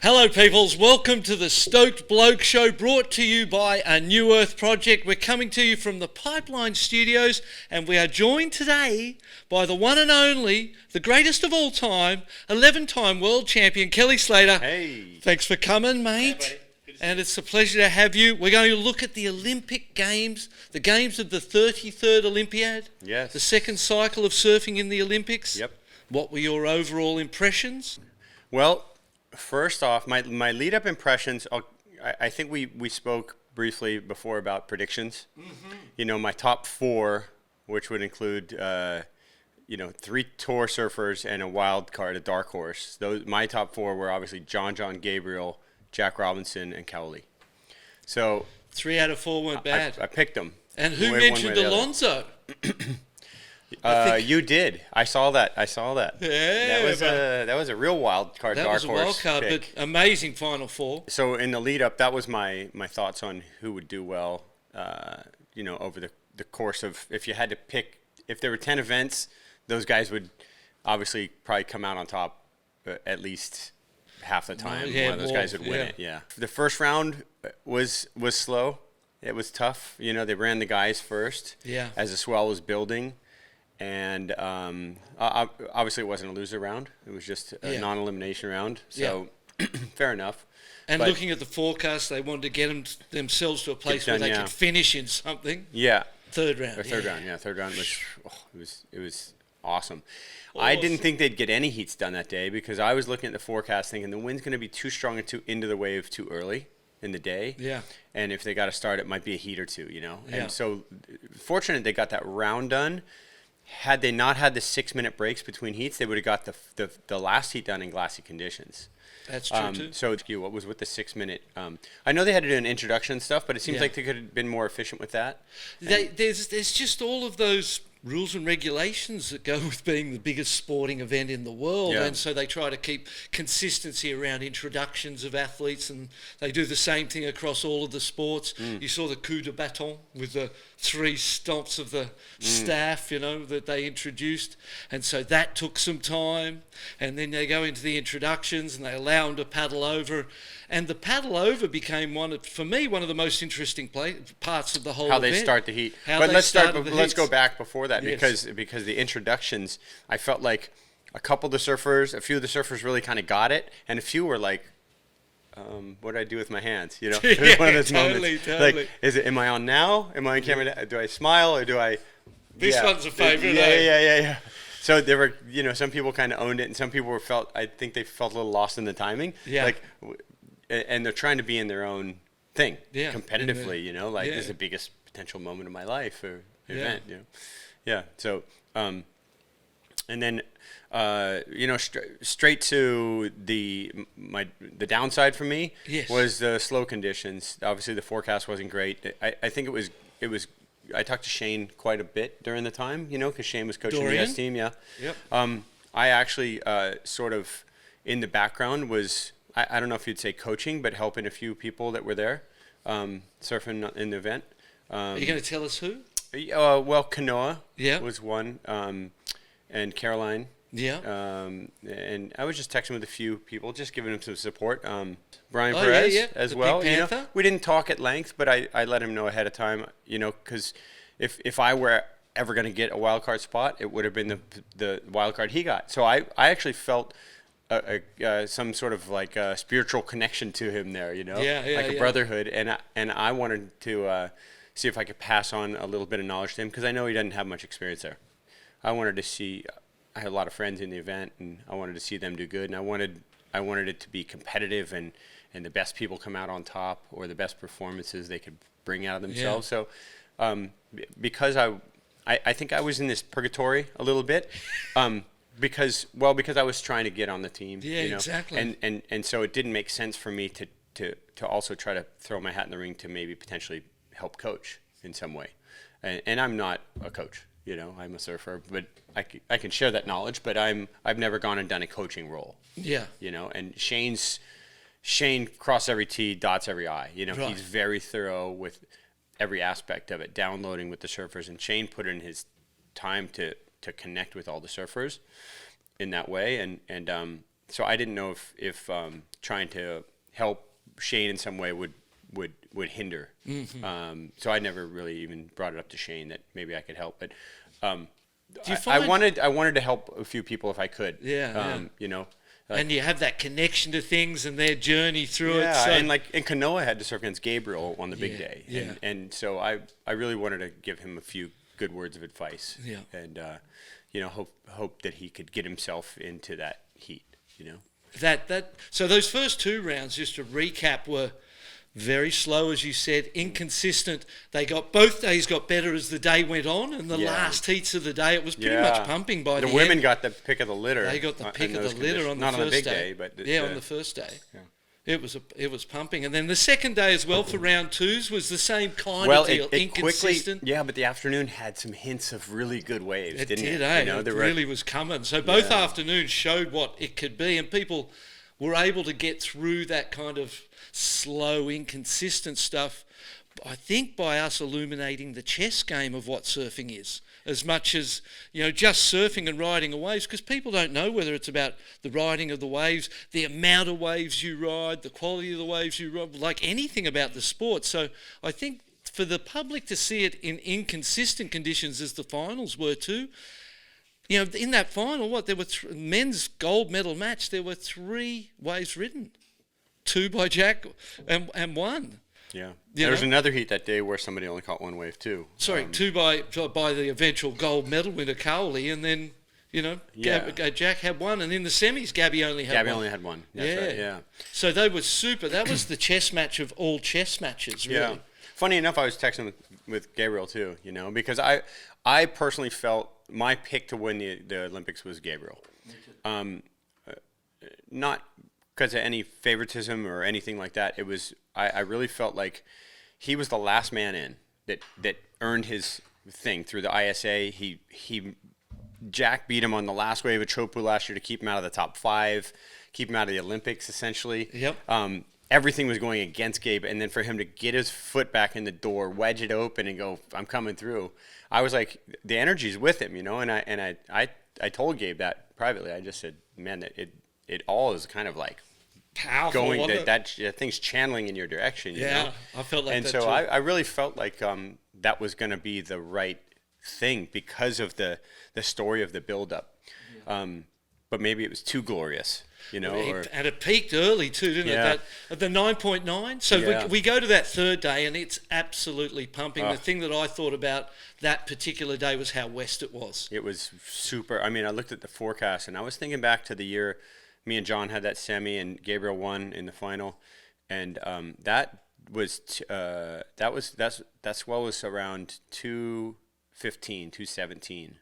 Hello peoples, welcome to the Stoked Bloke Show, brought to you by a New Earth Project. We're coming to you from the Pipeline Studios, and we are joined today by the one and only, the greatest of all time, 11-time world champion Kelly Slater. Hey. Thanks for coming, mate. And it's a pleasure to have you. We're going to look at the Olympic Games, the games of the 33rd Olympiad. Yes. The second cycle of surfing in the Olympics. Yep. What were your overall impressions? Well, first off, my lead-up impressions, I think we spoke briefly before about predictions. Mm-hmm. You know, my top four, which would include, 3 tour surfers and a wild card, a dark horse. My top four were obviously John Gabriel, Jack Robinson, and Kaeuli. So 3 out of 4 weren't bad. I picked them. And who mentioned Alonso? You did. I saw that. Yeah, that was a real wild card. That dark was a wild horse card, pick. but amazing Final Four. So in the lead up, that was my thoughts on who would do well. Over the course of, if you had to pick, if there were 10 events, those guys would obviously probably come out on top at least half the time. Yeah, one of those guys would win it. Yeah. The first round was slow. It was tough. You know, they ran the guys first. Yeah. As the swell was building. And obviously it wasn't a loser round. It was just a non-elimination round. So fair enough. And looking at the forecast, they wanted to get themselves to a place where they could finish in something. Yeah. Third round. Third round was it was awesome. I didn't think they'd get any heats done that day because I was looking at the forecast thinking the wind's going to be too strong and too into the wave too early in the day. Yeah. And if they got to start, it might be a heat or two, you know. Yeah. And so fortunate they got that round done. Had they not had the 6-minute breaks between heats, they would have got the last heat done in glassy conditions. That's true too. So what was with the 6-minute? I know they had to do an introduction and stuff, but it seems like they could have been more efficient with that. There's just all of those rules and regulations that go with being the biggest sporting event in the world, and so they try to keep consistency around introductions of athletes, and they do the same thing across all of the sports. You saw the coup de baton with the 3 stomps of the staff, that they introduced, and so that took some time, and then they go into the introductions and they allow them to paddle over, and the paddle over became one of the most interesting parts of the whole event. How they start the heat. But let's go back before that because the introductions, I felt like a few of the surfers really kind of got it, and a few were like, what do I do with my hands? You know, it was one of those moments. Totally. Like, am I on now? Am I on camera now? Do I smile or do I? This one's a favorite. Yeah. So there were, some people kind of owned it, and some people I think they felt a little lost in the timing. Yeah. And they're trying to be in their own thing competitively, this is the biggest potential moment of my life or event, Yeah. So, and then, straight to the downside for me was the slow conditions. Obviously the forecast wasn't great. I think it was, I talked to Shane quite a bit during the time, because Shane was coaching the S team. Yeah. Yep. I actually, sort of in the background was, I don't know if you'd say coaching, but helping a few people that were there, surfing in the event. Are you going to tell us who? Kanoa was one, and Caroline. Yeah. And I was just texting with a few people, just giving them some support. Brian Perez as well. We didn't talk at length, but I let him know ahead of time, because if I were ever going to get a wild card spot, it would have been the wild card he got. So I actually felt some sort of like a spiritual connection to him there, like a brotherhood, and I wanted to see if I could pass on a little bit of knowledge to him because I know he doesn't have much experience there. I had a lot of friends in the event, and I wanted to see them do good, and I wanted it to be competitive and the best people come out on top or the best performances they could bring out of themselves. So because I think I was in this purgatory a little bit. Because I was trying to get on the team. Yeah, exactly. And so it didn't make sense for me to also try to throw my hat in the ring to maybe potentially help coach in some way. And I'm not a coach, I'm a surfer, but I can share that knowledge, but I've never gone and done a coaching role. Yeah. And Shane crosses every T, dots every I. Right. He's very thorough with every aspect of it, downloading with the surfers, and Shane put in his time to connect with all the surfers in that way, and so I didn't know if trying to help Shane in some way would hinder. So I never really even brought it up to Shane that maybe I could help. But I wanted to help a few people if I could. You know. And you have that connection to things and their journey through it. Yeah, and Kanoa had to surf against Gabriel on the big day. Yeah. And so I really wanted to give him a few good words of advice. Yeah. And, you know, hope that he could get himself into that heat, you know. So those first 2 rounds, just to recap, were very slow, as you said, inconsistent. Both days got better as the day went on, and the last heats of the day, it was pretty much pumping by the end. The women got the pick of the litter. They got the pick of the litter on the first day. Not on the big day, but on the first day. Yeah. It was pumping, and then the second day as well for round 2s was the same kind of deal, inconsistent. Quickly, but the afternoon had some hints of really good waves, didn't it? You know, it really was coming. So both afternoons showed what it could be, and people were able to get through that kind of slow, inconsistent stuff, I think, by us illuminating the chess game of what surfing is, as much as, you know, just surfing and riding waves, because people don't know whether it's about the riding of the waves, the amount of waves you ride, the quality of the waves you ride, like anything about the sport. So I think for the public to see it in inconsistent conditions, as the finals were too, you know, in that final, there were men's gold medal match, there were 3 waves ridden. 2 by Jack and 1. Yeah. There was another heat that day where somebody only caught 1 wave too. Sorry, 2 by the eventual gold medal winner Kaeuli, and then, you know, Jack had 1, and in the semis Gabby only had 1. Gabby only had 1. That's right, yeah. So they were super. That was the chess match of all chess matches, really. Yeah. Funny enough, I was texting with Gabriel too, you know, because I personally felt my pick to win the Olympics was Gabriel. Not because of any favoritism or anything like that. It was I really felt like he was the last man in that earned his thing through the ISA. Jack beat him on the last wave of teahupoo last year to keep him out of the top 5, keep him out of the Olympics essentially. Yep. Everything was going against Gabe, and then for him to get his foot back in the door, wedge it open, and go, "I'm coming through." I was like, the energy's with him, you know. And I told Gabe that privately. I just said, "Man, that it all is kind of like powerful, going that thing's channeling in your direction." You know? I felt like and that so too. I really felt like that was going to be the right thing because of the story of the build-up. But maybe it was too glorious. You know, and it peaked early too, didn't it? At the 9.9. So we go to that third day, and it's absolutely pumping. The thing that I thought about that particular day was how west it was. It was super. I mean, I looked at the forecast, and I was thinking back to the year me and John had that semi, and Gabriel won in the final, and that swell was around 215, 217.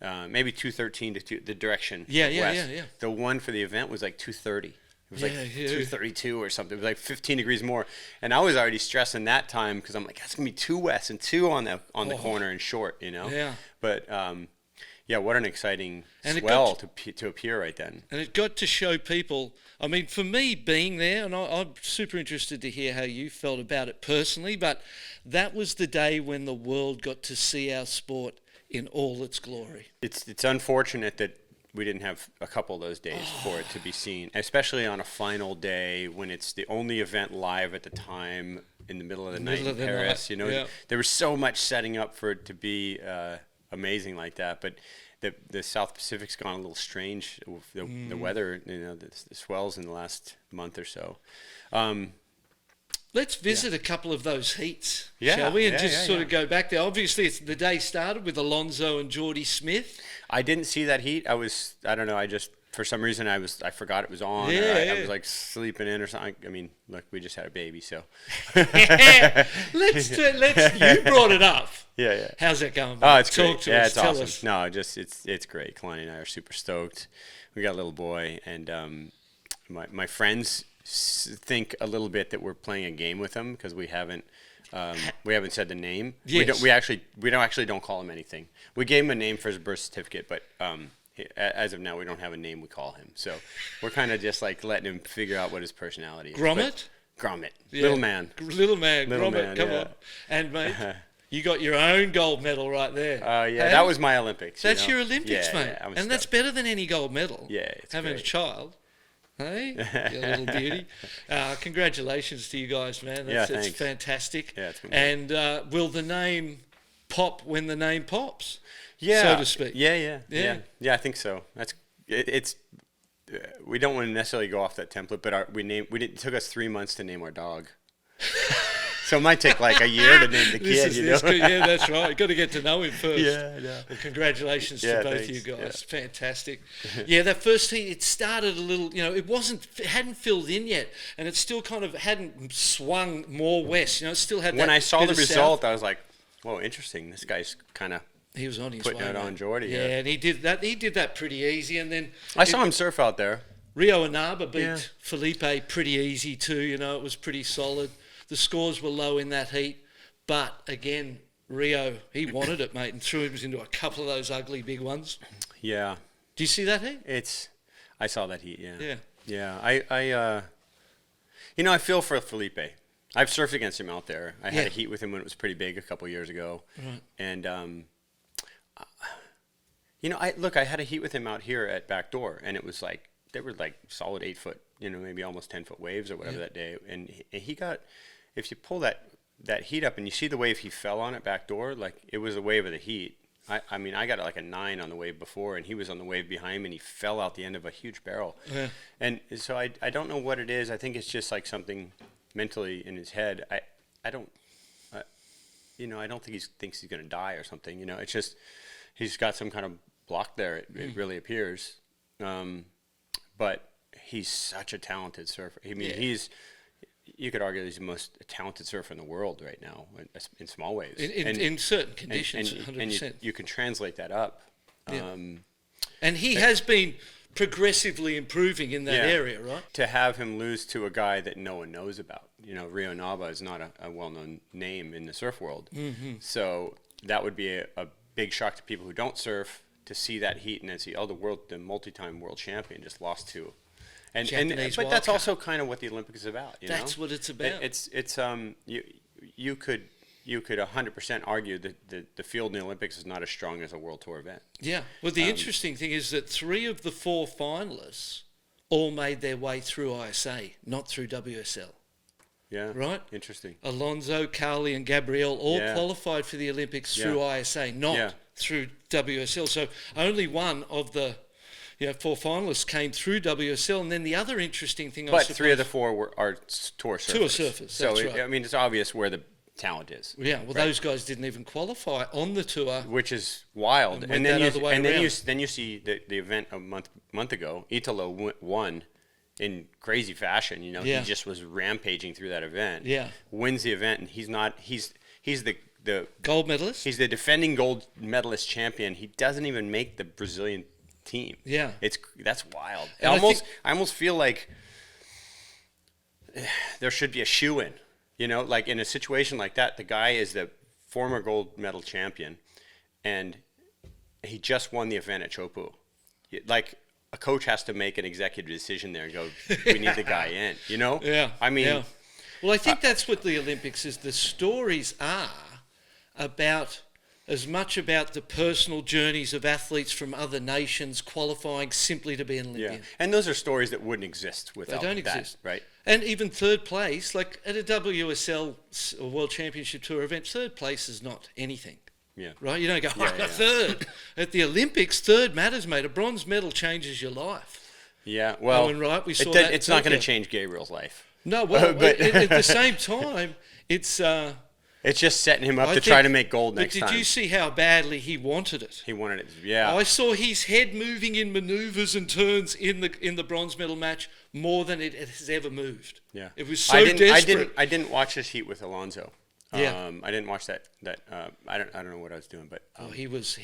Maybe 213 to the direction. West. Yeah. The one for the event was like 230. It was like 232 or something. It was like 15 degrees more. And I was already stressing that time because I'm like, that's gonna be 2 west and 2 on the corner and short, you know. Yeah. But what an exciting swell to appear right then. And it got to show people. I mean, for me being there, and I'm super interested to hear how you felt about it personally. But that was the day when the world got to see our sport in all its glory. It's unfortunate that we didn't have a couple of those days for it to be seen, especially on a final day when it's the only event live at the time in the middle of the night in Paris. You know, there was so much setting up for it to be amazing like that, but the South Pacific's gone a little strange with the weather. You know, the swells in the last month or so. Let's visit a couple of those heats, shall we? And sort of go back there. Obviously, the day started with Alonso and Geordie Smith. I didn't see that heat. I don't know. I just, for some reason, I forgot it was on. I was like sleeping in or something. I mean, look, we just had a baby, so. You brought it up. Yeah. How's that going? Oh, it's great. Talk to us. It's Tell awesome. us. No, it's great. Kalani and I are super stoked. We got a little boy, and my friends think a little bit that we're playing a game with him because we haven't said the name. Yes. We don't call him anything. We gave him a name for his birth certificate, but as of now we don't have a name we call him. So we're kind of just like letting him figure out what his personality is. Gromit? Gromit. Yeah. Little man. Gromit. Come on. And mate, you got your own gold medal right there. Hey? That was my Olympics. That's your Olympics, mate. Yeah, and that's better than any gold medal. Yeah, it's having great. a child. Hey, you little beauty. Congratulations to you guys, man. That's fantastic. Yeah, it's been great. And will the name pop when the name pops? Yeah. So to speak. Yeah, I think so. It's we don't want to necessarily go off that template, but it took us 3 months to name our dog. So it might take like a year to name the kid, Yeah, that's right. You've got to get to know him first. Yeah. Well, congratulations to both of you guys. Yeah. Fantastic. Yeah, that first heat, it started a little, it hadn't filled in yet, and it still kind of hadn't swung more west. It still had that. When I saw the result, south. I was like, whoa, interesting. This guy's kind of he was on his putting way, it on Jordy. Yeah, and he did that pretty easy, and then I saw him surf out there. Rio Inaba beat Felipe pretty easy too. It was pretty solid. The scores were low in that heat, but again, Rio, he wanted it, mate, and threw him into a couple of those ugly big ones. Yeah. Do you see that heat? I saw that heat. Yeah. Yeah. Yeah. I feel for Felipe. I've surfed against him out there. I had a heat with him when it was pretty big a couple of years ago, and I had a heat with him out here at Backdoor, and it was like they were like solid 8 foot, maybe almost 10 foot waves or whatever that day, and he got. If you pull that heat up and you see the wave he fell on at Backdoor, like it was a wave of the heat. I mean, I got like a 9 on the wave before, and he was on the wave behind me, and he fell out the end of a huge barrel. Yeah. And so I don't know what it is. I think it's just like something mentally in his head. I don't think he thinks he's going to die or something. It's just he's got some kind of block there. It really appears. But he's such a talented surfer. I mean, you could argue he's the most talented surfer in the world right now in small waves. In certain conditions, 100%. And you can translate that up. Yeah. And he has been progressively improving in that area, right? To have him lose to a guy that no one knows about. Rio Inaba is not a well-known name in the surf world. Mm-hmm. So that would be a big shock to people who don't surf to see that heat and then see, the multi-time world champion just lost to... But that's also kind of what the Olympics is about. That's what it's about. You could 100% argue that the field in the Olympics is not as strong as a World Tour event. Yeah. Well, the interesting thing is that 3 of the 4 finalists all made their way through ISA, not through WSL. Yeah. Right. Interesting. Alonso, Kaeuli, and Gabrielle all qualified for the Olympics through ISA, not through WSL. So only one of the 4 finalists came through WSL, and then the other interesting thing, but 3 of the 4 are tour surfers. Tour surfers, so that's right. I mean, it's obvious where the talent is. Yeah, well, those guys didn't even qualify on the tour, which is wild. And then you see the event a month ago. Italo won in crazy fashion. He just was rampaging through that event. Yeah, wins the event, and he's the gold medalist. He's the defending gold medalist champion. He doesn't even make the Brazilian team. Yeah, that's wild. I almost feel like there should be a shoe-in. Like in a situation like that, the guy is the former gold medal champion, and he just won the event at Teahupoo. Like a coach has to make an executive decision there and go, "We need the guy in." Yeah. I mean, yeah. Well, I think that's what the Olympics is. The stories are as much about the personal journeys of athletes from other nations qualifying simply to be an Olympian. Yeah. And those are stories that wouldn't exist without that. They don't exist. Right? And even third place, like at a WSL or World Championship Tour event, third place is not anything. Yeah. Right? You don't go, I got third. At the Olympics, third matters, mate. A bronze medal changes your life. Yeah, well, we saw that it's not going to change Gabriel's life. No, well, but at the same time, it's just setting him up to try to make gold next time. But did you see how badly he wanted it? He wanted it, yeah. I saw his head moving in manoeuvres and turns in the bronze medal match more than it has ever moved. Yeah, it was so desperate. I didn't watch this heat with Alonso. Yeah. I didn't watch that. I don't know what I was doing, but he was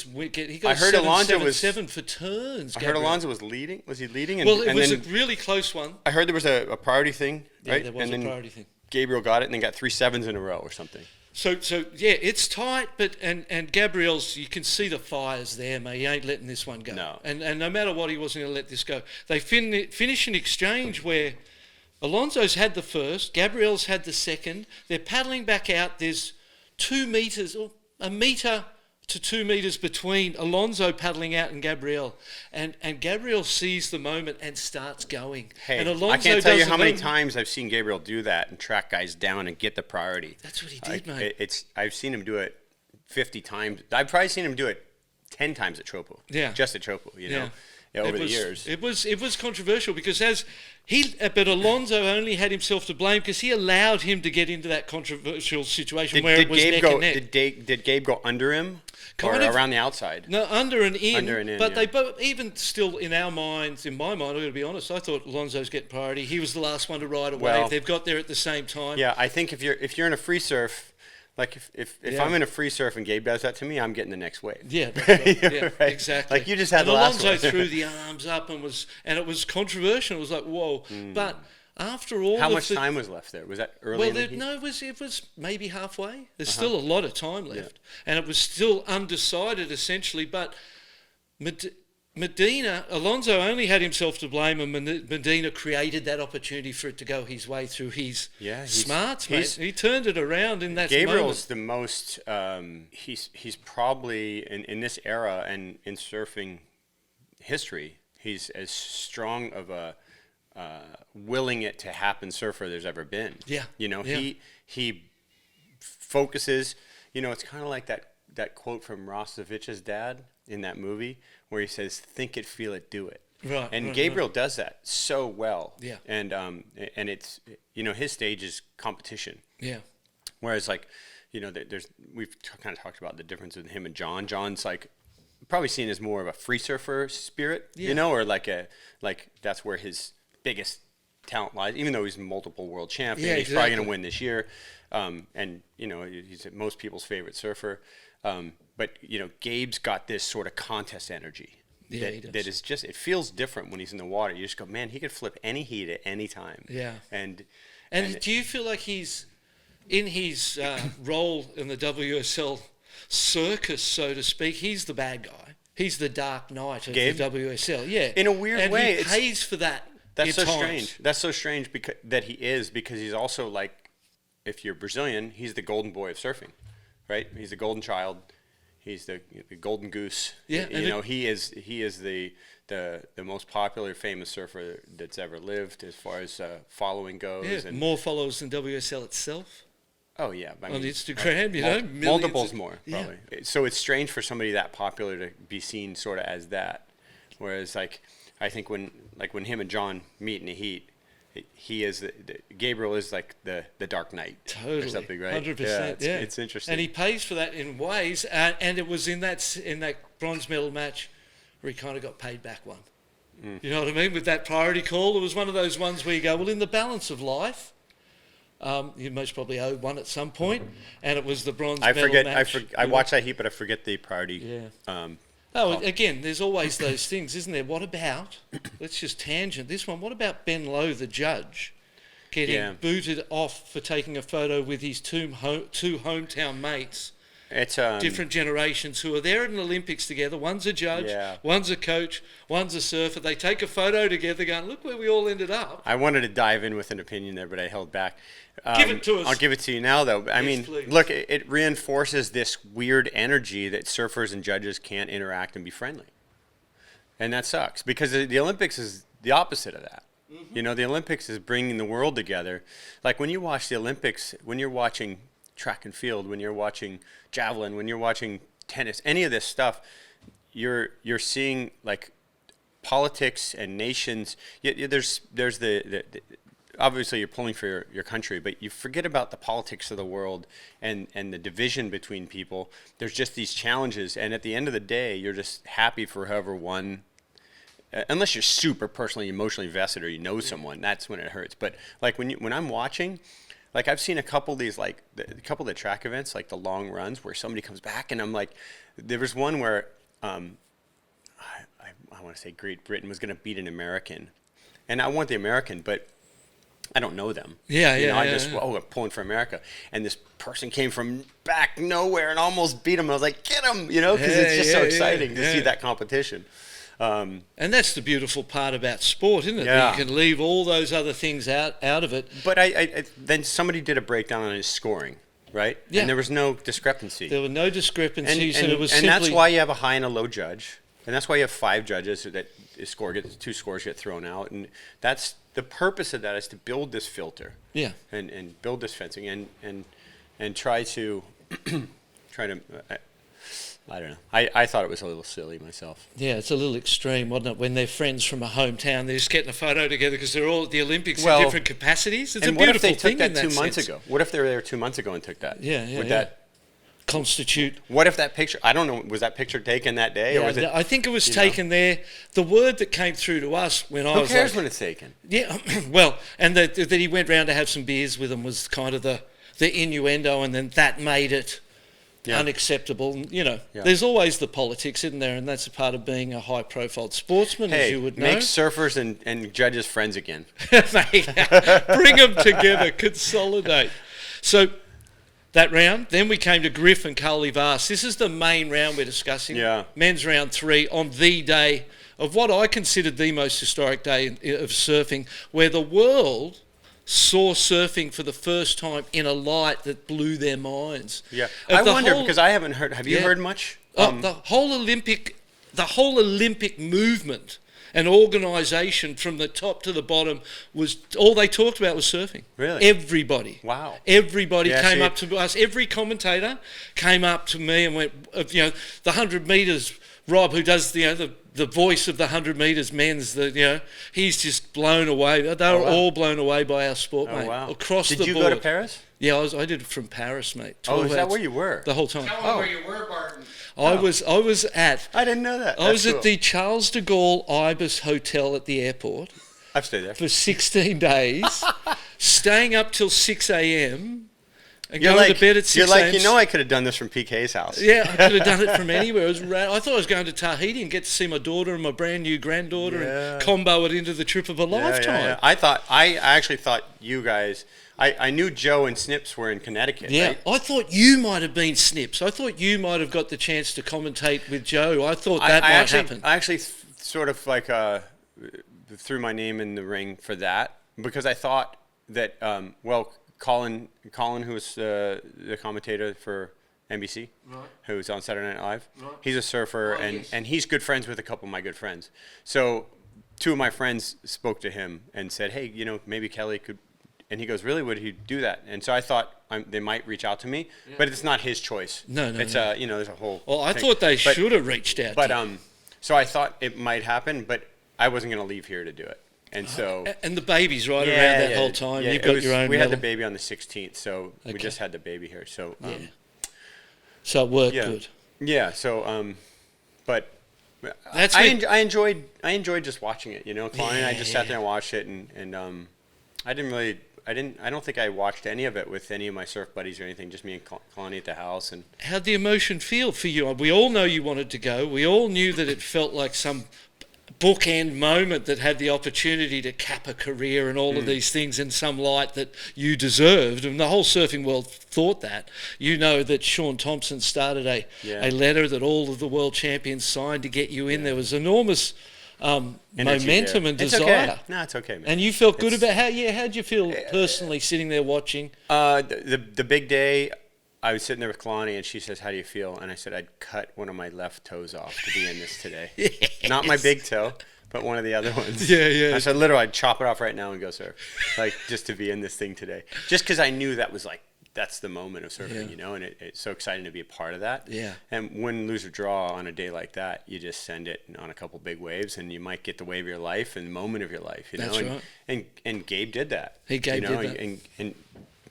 wicked. He got I heard Alonso was 7 for turns. I heard Alonso was leading. Was he leading? Well, it was a really close one. I heard there was a priority thing, right? Yeah, there was a priority thing. Gabriel got it and then got 3 sevens in a row or something. So yeah, it's tight, but and Gabriel's, you can see the fires there, mate. He ain't letting this one go. No. And no matter what, he wasn't going to let this go. They finish an exchange where Alonso's had the first, Gabriel's had the second. They're paddling back out. There's 2 meters or a meter to 2 meters between Alonso paddling out and Gabriel, and Gabriel sees the moment and starts going. Hey, and Alonso I can't tell you how many times I've seen Gabriel do that and track guys down and get the priority. That's what he did, mate. I've seen him do it 50 times. I've probably seen him do it 10 times at Teahupoo. Yeah, just at Teahupoo. You know. Yeah, over the years. It was controversial because but Alonso only had himself to blame because he allowed him to get into that controversial situation where it was neck and neck. Did Gabe go under him or around the outside? No, under and in. Under and in, but they both, even still in our minds, in my mind, I've got to be honest, I thought Alonso's getting priority. He was the last one to ride away. Well, they've got there at the same time. Yeah, I think if you're in a free surf. Like if I'm in a free surf and Gabe does that to me, I'm getting the next wave. Yeah, that's right. Yeah, right? Exactly. Like you just had the last one. Alonso threw the arms up and it was controversial. It was like, whoa. But after all, how much time was left there? Was that early? Well, no, it was maybe halfway. There's still a lot of time left, and it was still undecided essentially. But Alonso only had himself to blame, and Medina created that opportunity for it to go his way through his smarts, mate. He turned it around in that moment. Gabriel's the most, he's probably, in this era and in surfing history, he's as strong of a willing it to happen surfer there's ever been. Yeah. You know, he focuses, you know, it's kind of like that quote from Rostovich's dad in that movie where he says, think it, feel it, do it. Right. And Gabriel does that so well. Yeah. And it's, you know, his stage is competition. Yeah. Whereas like, you know, we've kind of talked about the difference with him and John. John's like probably seen as more of a free surfer spirit, you know, or like that's where his biggest talent lies, even though he's a multiple world champion. He's probably going to win this year. And, you know, he's most people's favorite surfer. But, you know, Gabe's got this sort of contest energy that is just, it feels different when he's in the water. You just go, man, he could flip any heat at any time. Yeah. And do you feel like he's, in his role in the WSL circus, so to speak, he's the bad guy. He's the dark knight of the WSL. Yeah. In a weird way. And he pays for that. That's so strange. That's so strange that he is, because he's also like, if you're Brazilian, he's the golden boy of surfing, right? He's the golden child. He's the golden goose. Yeah, you know, he is the most popular, famous surfer that's ever lived as far as following goes. Yeah, and more followers than WSL itself. Oh yeah, on Instagram, you know, multiples more probably. Yeah. So it's strange for somebody that popular to be seen sort of as that, whereas like I think when him and John meet in the heat, he is Gabriel is like the Dark Knight or something, right? 100%. Yeah, it's interesting, and he pays for that in ways. And it was in that bronze medal match where he kind of got paid back one. You know what I mean? With that priority call, it was one of those ones where you go, well, in the balance of life, you most probably owed one at some point, and it was the bronze medal match. I watched that heat, but I forget the priority. Yeah. Again, there's always those things, isn't there? What about, let's just tangent this one, what about Ben Lowe, the judge, getting booted off for taking a photo with his two hometown mates? It's different generations who are there at an Olympics together. One's a judge, one's a coach, one's a surfer. They take a photo together going, look where we all ended up. I wanted to dive in with an opinion there, but I held back. Give it to us. I'll give it to you now, though. I mean, please. Look, it reinforces this weird energy that surfers and judges can't interact and be friendly. And that sucks, because the Olympics is the opposite of that. Mm-hmm. You know, the Olympics is bringing the world together. Like when you watch the Olympics, when you're watching track and field, when you're watching javelin, when you're watching tennis, any of this stuff, you're seeing like politics and nations. There's the obviously you're pulling for your country, but you forget about the politics of the world and the division between people. There's just these challenges, and at the end of the day, you're just happy for whoever won. Unless you're super personally, emotionally vested, or you know someone, that's when it hurts. But like when I'm watching, like I've seen a couple of these, like a couple of the track events, like the long runs, where somebody comes back, and I'm like, there was one where I want to say Great Britain was going to beat an American, and I want the American, but I don't know them. I'm pulling for America, and this person came from back nowhere and almost beat him. I was like, get him, you know, because it's just so exciting to see that competition. And that's the beautiful part about sport, isn't it? Yeah. That you can leave all those other things out of it. But I then somebody did a breakdown on his scoring, right? Yeah. And there was no discrepancy. There were no discrepancies, and it was and simply... that's why you have a high and a low judge, and that's why you have 5 judges that two scores get thrown out, and that's the purpose of that is to build this filter, and build this fencing, and try to I don't know. I thought it was a little silly myself. Yeah, it's a little extreme, wasn't it? When they're friends from a hometown, they're just getting a photo together because they're all at the Olympics in different capacities. It's a beautiful thing. And what if they took that 2 months ago? What if they were there 2 months ago and took that? Would that constitute? What if that picture? I don't know. Was that picture taken that day? Yeah, or was it, I think it was taken there. The word that came through to us when I was... Who cares when it's taken? Yeah, well, and that he went round to have some beers with them was kind of the innuendo, and then that made it... unacceptable. There's always the politics, isn't there? And that's a part of being a high-profile sportsman, as you would know. Make surfers and judges friends again. Bring them together, consolidate. So that round, then we came to Griff and Kaeuli Vaast. This is the main round we're discussing. Yeah. Men's round 3 on the day of what I considered the most historic day of surfing, where the world saw surfing for the first time in a light that blew their minds. Yeah, I wonder because I haven't heard. Have you heard much? The whole Olympic movement and organisation from the top to the bottom was all they talked about was surfing. Really? Everybody. Wow. Everybody came up to us. Every commentator came up to me and went, the 100 metres. Rob, who does the voice of the 100 metres men's, he's just blown away. They were all blown away by our sport, mate. Wow. Across the board. Did you go to Paris? Yeah, I did it from Paris, mate. Is that where you were? The whole time. Tell them where you were, Barton. I was at... I didn't know that. I was at the Charles de Gaulle Ibis Hotel at the airport. I've stayed there. For 16 days, staying up till 6 a.m., and going to bed at 6 a.m. I could have done this from PK's house. Yeah, I could have done it from anywhere. I thought I was going to Tahiti and get to see my daughter and my brand new granddaughter and combo it into the trip of a lifetime. I actually thought you guys... I knew Joe and Snips were in Connecticut. Yeah, right? I thought you might have been Snips. I thought you might have got the chance to commentate with Joe. I thought that might happen. I actually sort of threw my name in the ring for that because I thought that, Colin, who was the commentator for NBC, who's on Saturday Night Live, he's a surfer, and he's good friends with a couple of my good friends. So 2 of my friends spoke to him and said, hey, maybe Kelly could... And he goes, really, would he do that? And so I thought they might reach out to me, but it's not his choice. No. It's there's a whole... Well, I thought they should have reached out to you. So I thought it might happen, but I wasn't going to leave here to do it. And so... And the baby's around that whole time. Yeah, You've got your own... We had the baby on the 16th, so we just had the baby here. So so it worked good. Yeah, so... but... That's I enjoyed just watching it, Kalani and I just sat there and watched it, and I don't think I watched any of it with any of my surf buddies or anything, just me and Kalani at the house. And how'd the emotion feel for you? We all know you wanted to go. We all knew that it felt like some bookend moment that had the opportunity to cap a career and all of these things in some light that you deserved. And the whole surfing world thought that. You know that Sean Thompson started a letter that all of the world champions signed to get you in. There was enormous... momentum and desire. Okay. No, it's okay, man. And you felt good about how'd you feel personally sitting there watching? The big day, I was sitting there with Kalani and she says, how do you feel? And I said, I'd cut one of my left toes off to be in this today. Not my big toe, but one of the other ones. Yeah. I said, literally, I'd chop it off right now and go surf. Just to be in this thing today. Just because I knew that was that's the moment of surfing, and it's so exciting to be a part of that. Yeah. And win, lose, or draw on a day like that, you just send it on a couple big waves, and you might get the wave of your life and the moment of your life. That's right. And Gabe did that. Gabe did that. And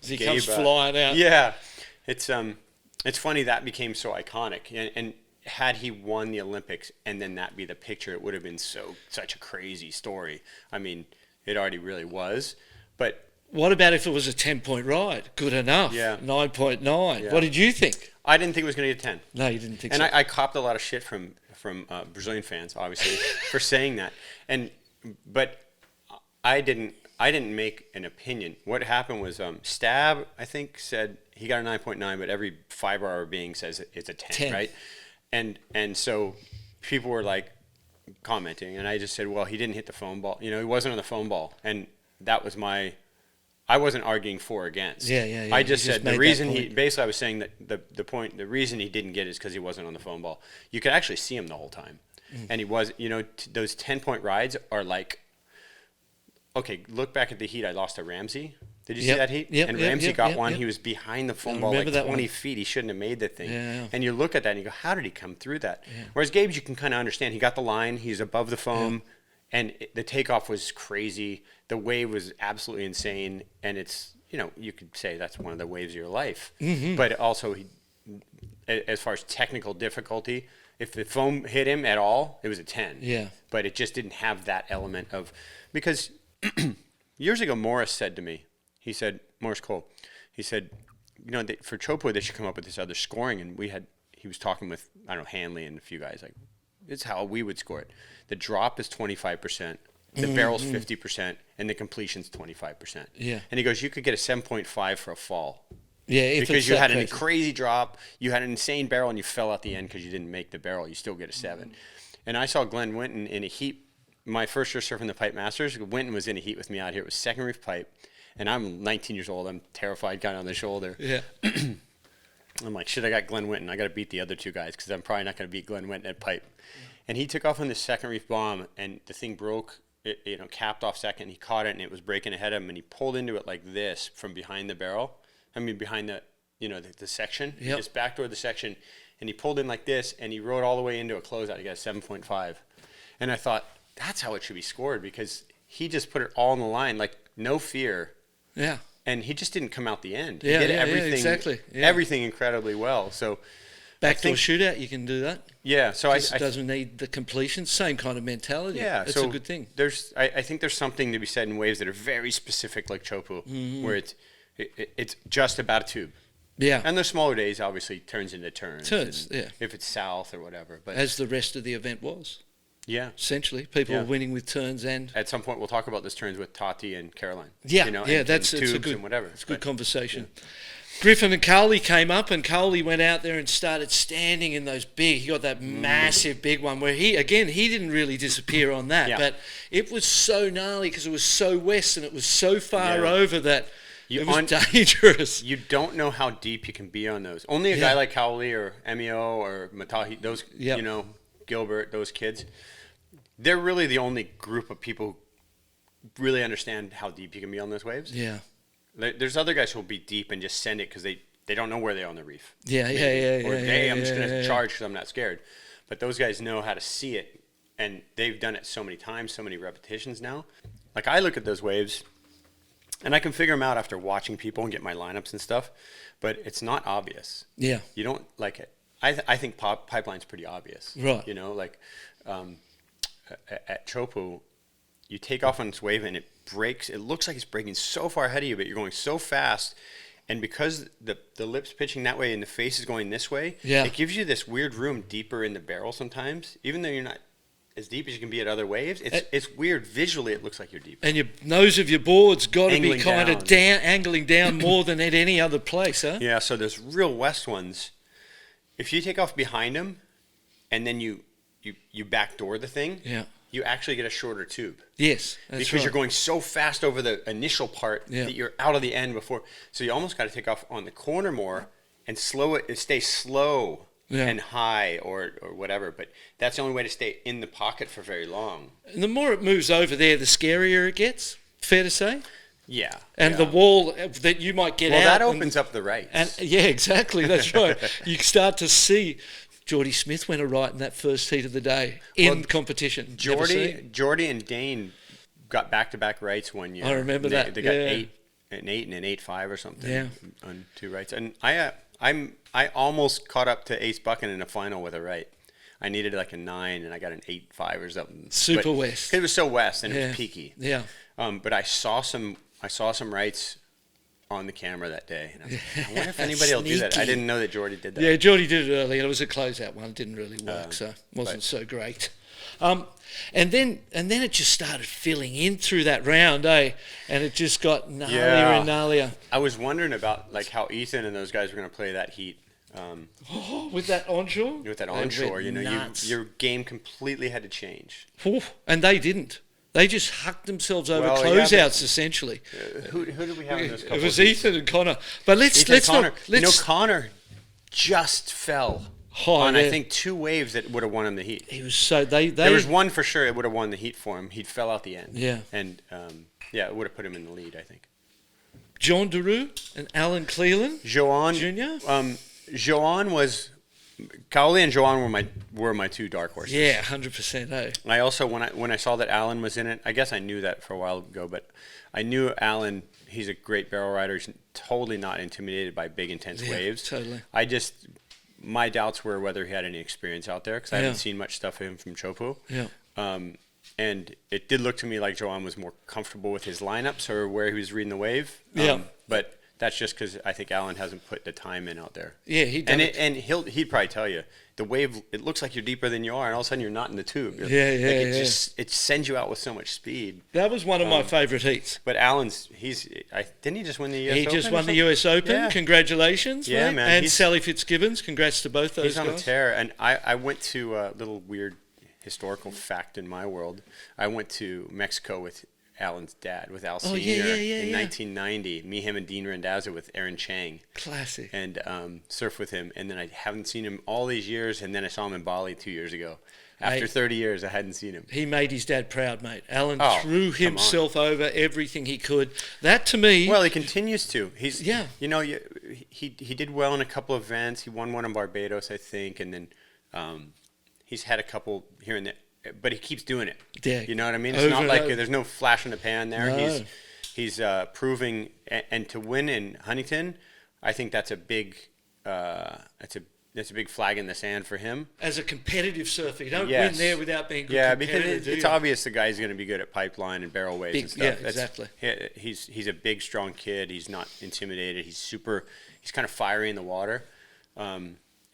he Gabe, comes flying out. Yeah. It's funny that became so iconic. And had he won the Olympics and then that be the picture, it would have been such a crazy story. I mean, it already really was, but. What about if it was a 10-point ride? Good enough. Yeah. 9.9. Yeah. What did you think? I didn't think it was going to get 10. No, you didn't think so. so. And I copped a lot of shit from Brazilian fans, obviously, for saying that. But I didn't make an opinion. What happened was Stab, I think, said he got a 9.9, but every fiber-hour being says it's a 10, right? And so people were commenting, and I just said, well, he didn't hit the foam ball. He wasn't on the foam ball, and that was my I wasn't arguing for or against. Yeah. I just said the reason basically I was saying that the reason he didn't get it is because he wasn't on the foam ball. You could actually see him the whole time. And he was, those 10-point rides are like, okay, look back at the heat I lost to Ramsey. Did you see that heat? Yep, and Ramsey got one. He was behind the foam ball like 20 feet. He shouldn't have made the thing. Yeah. And you look at that and you go, how did he come through that? Yeah. Whereas Gabe's, you can kind of understand. He got the line. He's above the foam. Yeah. And the takeoff was crazy. The wave was absolutely insane. And it's, you could say that's one of the waves of your life. Mm-hmm. But also, as far as technical difficulty, if the foam hit him at all, it was a 10. Yeah. But it just didn't have that element of, because years ago, Morris said to me, Morris Cole, he said, for teahupoo, they should come up with this other scoring. And he was talking with, I don't know, Hanley and a few guys, like, it's how we would score it. The drop is 25%, the barrel's 50%, and the completion's 25%. Yeah. And he goes, you could get a 7.5 for a fall. Yeah, because you had a crazy drop, you had an insane barrel, and you fell at the end because you didn't make the barrel. You still get a 7. And I saw Glenn Winton in a heat. My first year surfing the Pipe Masters, Winton was in a heat with me out here. It was second reef pipe. And I'm 19 years old. I'm terrified, kind of on the shoulder. Yeah. I'm like, shit, I got Glenn Winton. I got to beat the other two guys because I'm probably not going to beat Glenn Winton at pipe. And he took off on the second reef bomb, and the thing broke, it, capped off second. He caught it, and it was breaking ahead of him, and he pulled into it like this from behind the barrel. Behind the, the section. Yep. He just backdoored the section, and he pulled in like this, and he rode all the way into a closeout. He got a 7.5. And I thought, that's how it should be scored because he just put it all on the line, like no fear. Yeah. And he just didn't come out the end. He did everything, exactly. Yeah. Everything incredibly well. So backdoor shootout, you can do that. Yeah. So it doesn't need the completion. Same kind of mentality. Yeah. It's a good thing. I think there's something to be said in waves that are very specific, like teahupoo, where it's just about a tube. Yeah. And the smaller days obviously turns into turns. If it's south or whatever. But as the rest of the event was. Yeah. Essentially, people were winning with turns and... At some point, we'll talk about those turns with Tati and Caroline. Yeah, it's a good, whatever. It's a good conversation. Yeah. Griffin and Kaeuli came up, and Kaeuli went out there and started standing in those big... He got that massive big one where he didn't really disappear on that, but it was so gnarly because it was so west and it was so far over that it was dangerous. You don't know how deep you can be on those. Only a guy like Kaeuli or Emio or Matahi, those, Gilbert, those kids... They're really the only group of people who really understand how deep you can be on those waves. Yeah. There's other guys who will be deep and just send it because they don't know where they are on the reef. Yeah. I'm just going to charge because I'm not scared. But those guys know how to see it, and they've done it so many times, so many repetitions now. Like, I look at those waves, and I can figure them out after watching people and get my lineups and stuff, but it's not obvious. Yeah. You don't like it. I think Pipeline's pretty obvious. Right. At teahupoo, you take off on this wave and it breaks. It looks like it's breaking so far ahead of you, but you're going so fast. And because the lip's pitching that way and the face is going this way, it gives you this weird room deeper in the barrel sometimes. Even though you're not as deep as you can be at other waves, it's weird. Visually, it looks like you're deep. And your nose of your board's got to be kind of angling down more than at any other place, huh? Yeah, so there's real west ones. If you take off behind them and then you backdoor the thing, you actually get a shorter tube. Yes, that's because you're going so fast over the initial part that you're out of the end before. So you almost got to take off on the corner more and slow it, stay slow and high or whatever. But that's the only way to stay in the pocket for very long. And the more it moves over there, the scarier it gets. Fair to say. Yeah. And the wall that you might get out. Well, that opens up the rights. And exactly. That's right. You start to see. Geordie Smith went a right in that first heat of the day in competition. Geordie and Dane got back-to-back rights one year. I remember that. They got an 8 and an 8.5 or something on 2 rights. And I almost caught up to Ace Buchan in a final with a right. I needed like a 9 and I got an 8.5 or something. Super west. It was so west and it was peaky. Yeah. But I saw some rights on the camera that day. And I wonder if anybody will do that. I didn't know that Geordie did that. Yeah, Geordie did it early, and it was a closeout one. It didn't really work, so it wasn't so great. And then it just started filling in through that round, And it just got gnarlier and gnarlier. I was wondering about like how Ethan and those guys were going to play that heat. With that onshore? With that onshore, your game completely had to change. And they didn't. They just hucked themselves over closeouts, essentially. Who did we have in this couple? It was Ethan and Connor. But let's Connor just fell on I think 2 waves that would have won him the heat. He was so there was one for sure it would have won the heat for him. He fell out the end. Yeah. And it would have put him in the lead, I think. John Daru and Alan Cleland Jr. Joanne was Kaeuli and Joanne were my 2 dark horses. Yeah, 100%. I also when I saw that Alan was in it, I guess I knew that for a while ago, but I knew Alan. He's a great barrel rider. He's totally not intimidated by big, intense waves. Totally. My doubts were whether he had any experience out there because I haven't seen much stuff of him from teahupoo. Yeah. And it did look to me like Joanne was more comfortable with his lineups or where he was reading the wave. But that's just because I think Alan hasn't put the time in out there. Yeah, he'd probably tell you the wave. It looks like you're deeper than you are, and all of a sudden you're not in the tube. It sends you out with so much speed. That was one of my favorite heats. But Alan's didn't he just win the US Open? He just won the US Open. Yeah. Congratulations, yeah, mate. man. And Sally Fitzgibbons. Congrats to both those guys. He's on a tear. And I went to a little weird historical fact in my world. I went to Mexico with Alan's dad, with Al Sr. in 1990. Me, him, and Dean Randazzo with Aaron Chang. Classic. And surfed with him. And then I haven't seen him all these years. And then I saw him in Bali 2 years ago. After 30 years, I hadn't seen him. He made his dad proud, mate. Alan threw himself over everything he could. That, to me... Well, he continues to. You know, he did well in a couple of events. He won one in Barbados, I think. And then he's had a couple here and there. But he keeps doing it. Yeah. You know what I mean? It's not like there's no flash in the pan there. No. He's proving, and to win in Huntington, I think that's a big that's a big flag in the sand for him. As a competitive surfer, you don't win there without being good. Yeah, because it's obvious the guy's going to be good at pipeline and barrel waves and stuff. Yeah, exactly. He's a big, strong kid. He's not intimidated. He's kind of fiery in the water.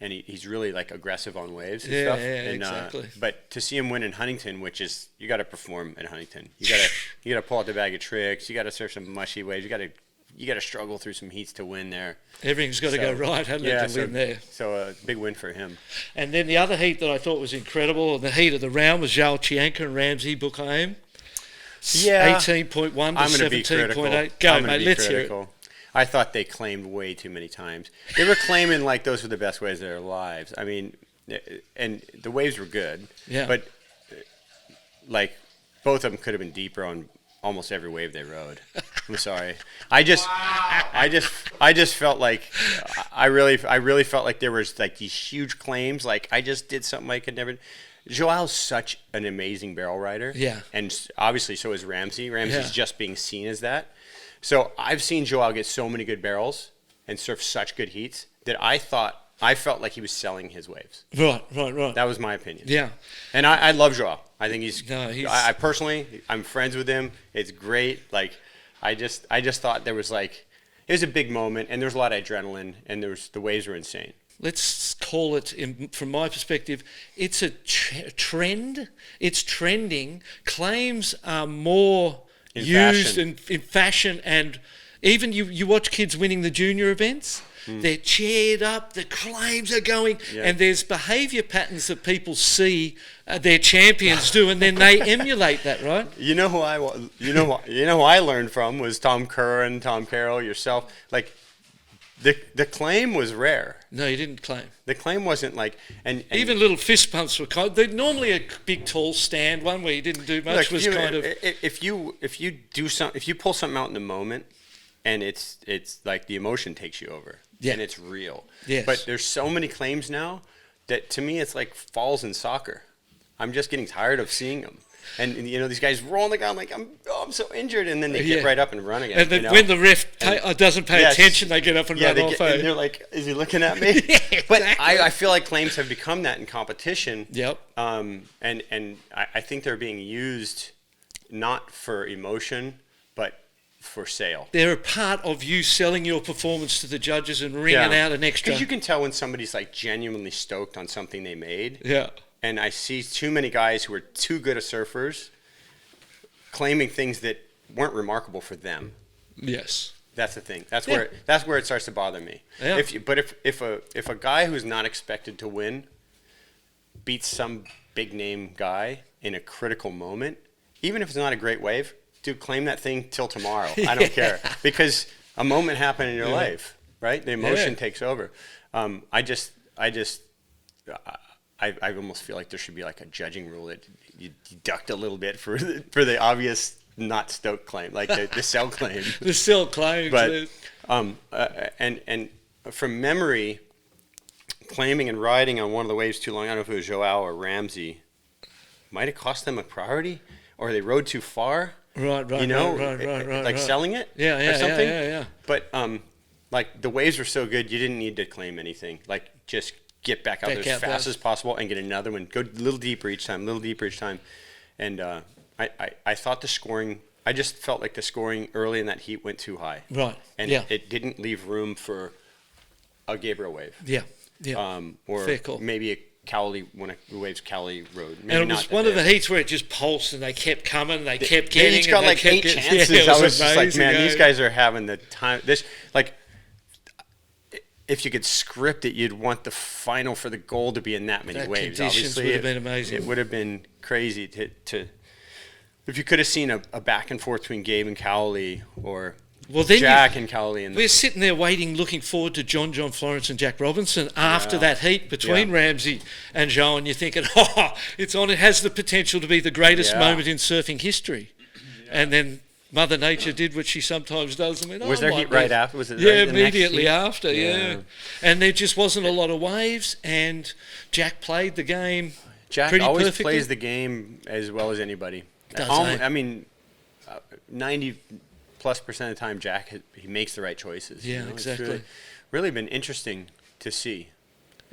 And he's really like aggressive on waves and stuff. Yeah, exactly. But to see him win in Huntington, which is you got to perform at Huntington. You got to pull out the bag of tricks. You got to surf some mushy waves. You got to struggle through some heats to win there. Everything's got to go right, hasn't it, to win there? So a big win for him. And then the other heat that I thought was incredible, the heat of the round, was Zhao Chianka and Ramsey Buchaim. Yeah. 18.1 to 17.8. Go, mate. Let's hear it. I thought they claimed way too many times. They were claiming like those were the best waves of their lives. I mean, and the waves were good. Yeah. But like both of them could have been deeper on almost every wave they rode. I'm sorry. I just felt like I really felt like there was like these huge claims. Like I just did something I could never. Joel's such an amazing barrel rider. Yeah. And obviously so is Ramsey. Ramsey's just being seen as that. So I've seen Joel get so many good barrels and surf such good heats that I felt like he was selling his waves. Right. That was my opinion. Yeah. And I love Joel. I think I personally, I'm friends with him. It's great. Like, I just thought there was like, it was a big moment and there was a lot of adrenaline and the waves were insane. Let's call it, from my perspective, it's a trend. It's trending. Claims are more used in fashion, and even you watch kids winning the junior events, they're cheered up, the claims are going, and there's behaviour patterns that people see their champions do, and then they emulate that, right? You know who I learned from was Tom Curran, Tom Carroll, yourself. Like the claim was rare. No, you didn't claim. The claim wasn't like, and even little fist pumps were they're normally a big tall stand one where you didn't do much was kind of. If you pull something out in the moment, and it's like the emotion takes you over, and it's real. Yes. But there's so many claims now that to me it's like falls in soccer. I'm just getting tired of seeing them. And you know these guys roll on the ground like I'm so injured, and then they get right up and run again. And then when the ref doesn't pay attention, they get up and run off. And they're like, "Is he looking at me?" Exactly. But I feel like claims have become that in competition. Yep. And I think they're being used not for emotion, but for sale. They're a part of you selling your performance to the judges and wringing out an extra. Because you can tell when somebody's like genuinely stoked on something they made. Yeah. And I see too many guys who are too good at surfers claiming things that weren't remarkable for them. Yes. That's the thing. That's where it starts to bother me. Yeah. If a guy who's not expected to win beats some big name guy in a critical moment, even if it's not a great wave, dude, claim that thing till tomorrow. I don't care, because a moment happened in your life, right? The emotion takes over. I almost feel like there should be like a judging rule that you deduct a little bit for the obvious not stoked claim, like the cell claim. The cell claim. But and from memory, claiming and riding on one of the waves too long, I don't know if it was Joao or Ramsey, might have cost them a priority, or they rode too far. Right. Like selling it. Or something. Yeah. But like the waves were so good, you didn't need to claim anything. Like just get back out there as fast as possible and get another one. Go a little deeper each time. And I thought the scoring. I just felt like the scoring early in that heat went too high. Right. And it didn't leave room for a Gabriel wave. Yeah. Or fair call. Maybe a Kaeuli, one of the waves Kaeuli rode. Maybe and it was one of the heats where it just pulsed and they kept coming and they kept getting. They each got like 8 chances. Yeah, I was just like, man, these guys are having the time. This, like, if you could script it, you'd want the final for the goal to be in that many waves. Obviously, would have been amazing. It would have been crazy to if you could have seen a back and forth between Gabe and Kaeuli, or Jack and Kaeuli. We're sitting there waiting, looking forward to John Florence and Jack Robinson after that heat between Ramsey and Joe, and you're thinking, it's on. It has the potential to be the greatest moment in surfing history. And then Mother Nature did what she sometimes does. I mean, was there heat right after? Was it immediately after, And there just wasn't a lot of waves, and Jack played the game pretty always perfectly. Plays the game as well as anybody. I mean, 90+% of the time, Jack, he makes the right choices. Yeah, exactly. It's really been interesting to see.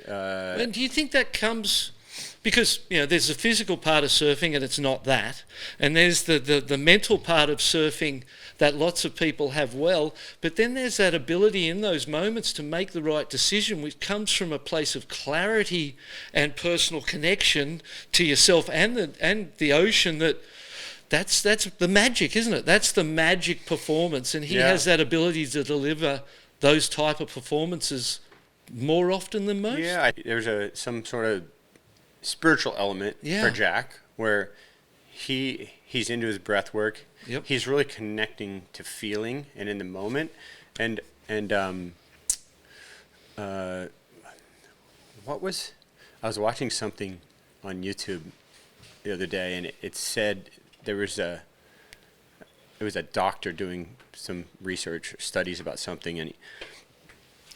And do you think that comes... Because, there's the physical part of surfing, and it's not that. And there's the mental part of surfing that lots of people have but then there's that ability in those moments to make the right decision, which comes from a place of clarity and personal connection to yourself and the ocean. That's the magic, isn't it? That's the magic performance, and he has that ability to deliver those type of performances more often than most. Yeah, there's some sort of spiritual element for Jack, where he's into his breath work. Yep. He's really connecting to feeling and in the moment. And I was watching something on YouTube the other day, and it said there was a doctor doing some research studies about something, and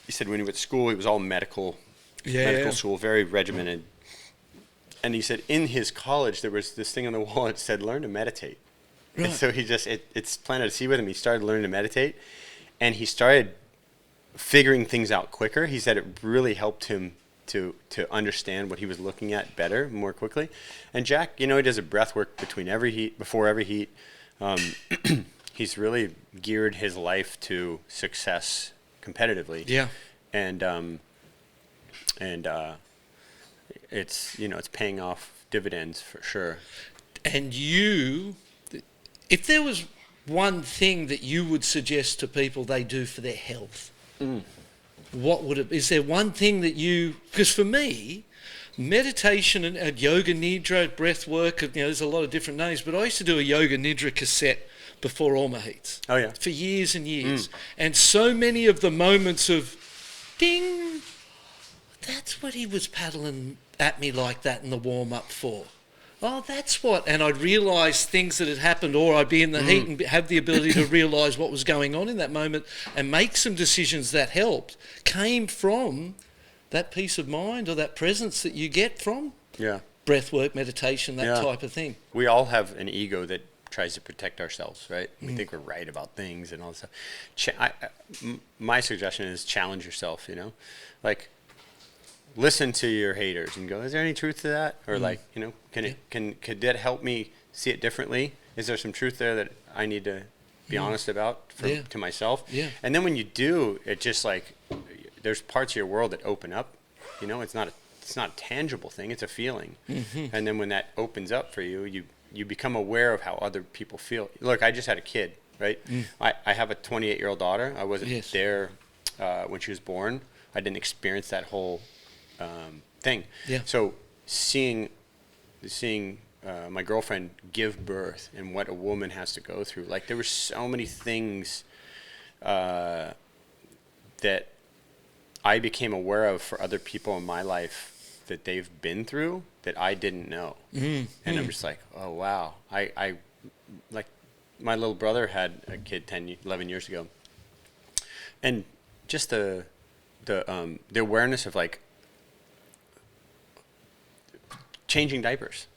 he said when he went to school, he was all medical school, very regimented. And he said in his college, there was this thing on the wall that said, learn to meditate. Right. And so it's planted a seed with him. He started learning to meditate, and he started figuring things out quicker. He said it really helped him to understand what he was looking at better, more quickly. And Jack, he does a breath work before every heat. He's really geared his life to success competitively. Yeah. And it's it's paying off dividends for sure. And if there was one thing that you would suggest to people they do for their health, what would it be? Is there one thing that because for me, meditation and yoga nidra, breath work, there's a lot of different names, but I used to do a yoga nidra cassette before all my heats. Oh yeah. For years and years. And so many of the moments of ding, that's what he was paddling at me like that in the warm-up for. Oh, that's what. And I'd realise things that had happened, or I'd be in the heat and have the ability to realise what was going on in that moment and make some decisions that helped, came from that peace of mind or that presence that you get from breath work, meditation, that type of thing. We all have an ego that tries to protect ourselves, right? We think we're right about things and all this stuff. My suggestion is challenge yourself, like listen to your haters and go, is there any truth to that? Or could that help me see it differently? Is there some truth there that I need to be honest about to myself? Yeah. And then when you do, it just like there's parts of your world that open up. It's not a tangible thing, it's a feeling. And then when that opens up for you, you become aware of how other people feel. Look, I just had a kid, right? I have a 28-year-old daughter. I wasn't there when she was born. I didn't experience that whole thing. Yeah. So seeing my girlfriend give birth and what a woman has to go through. Like there were so many things that I became aware of for other people in my life that they've been through that I didn't know. And I'm just like, oh wow. I like my little brother had a kid 11 years ago, and just the awareness of like changing diapers,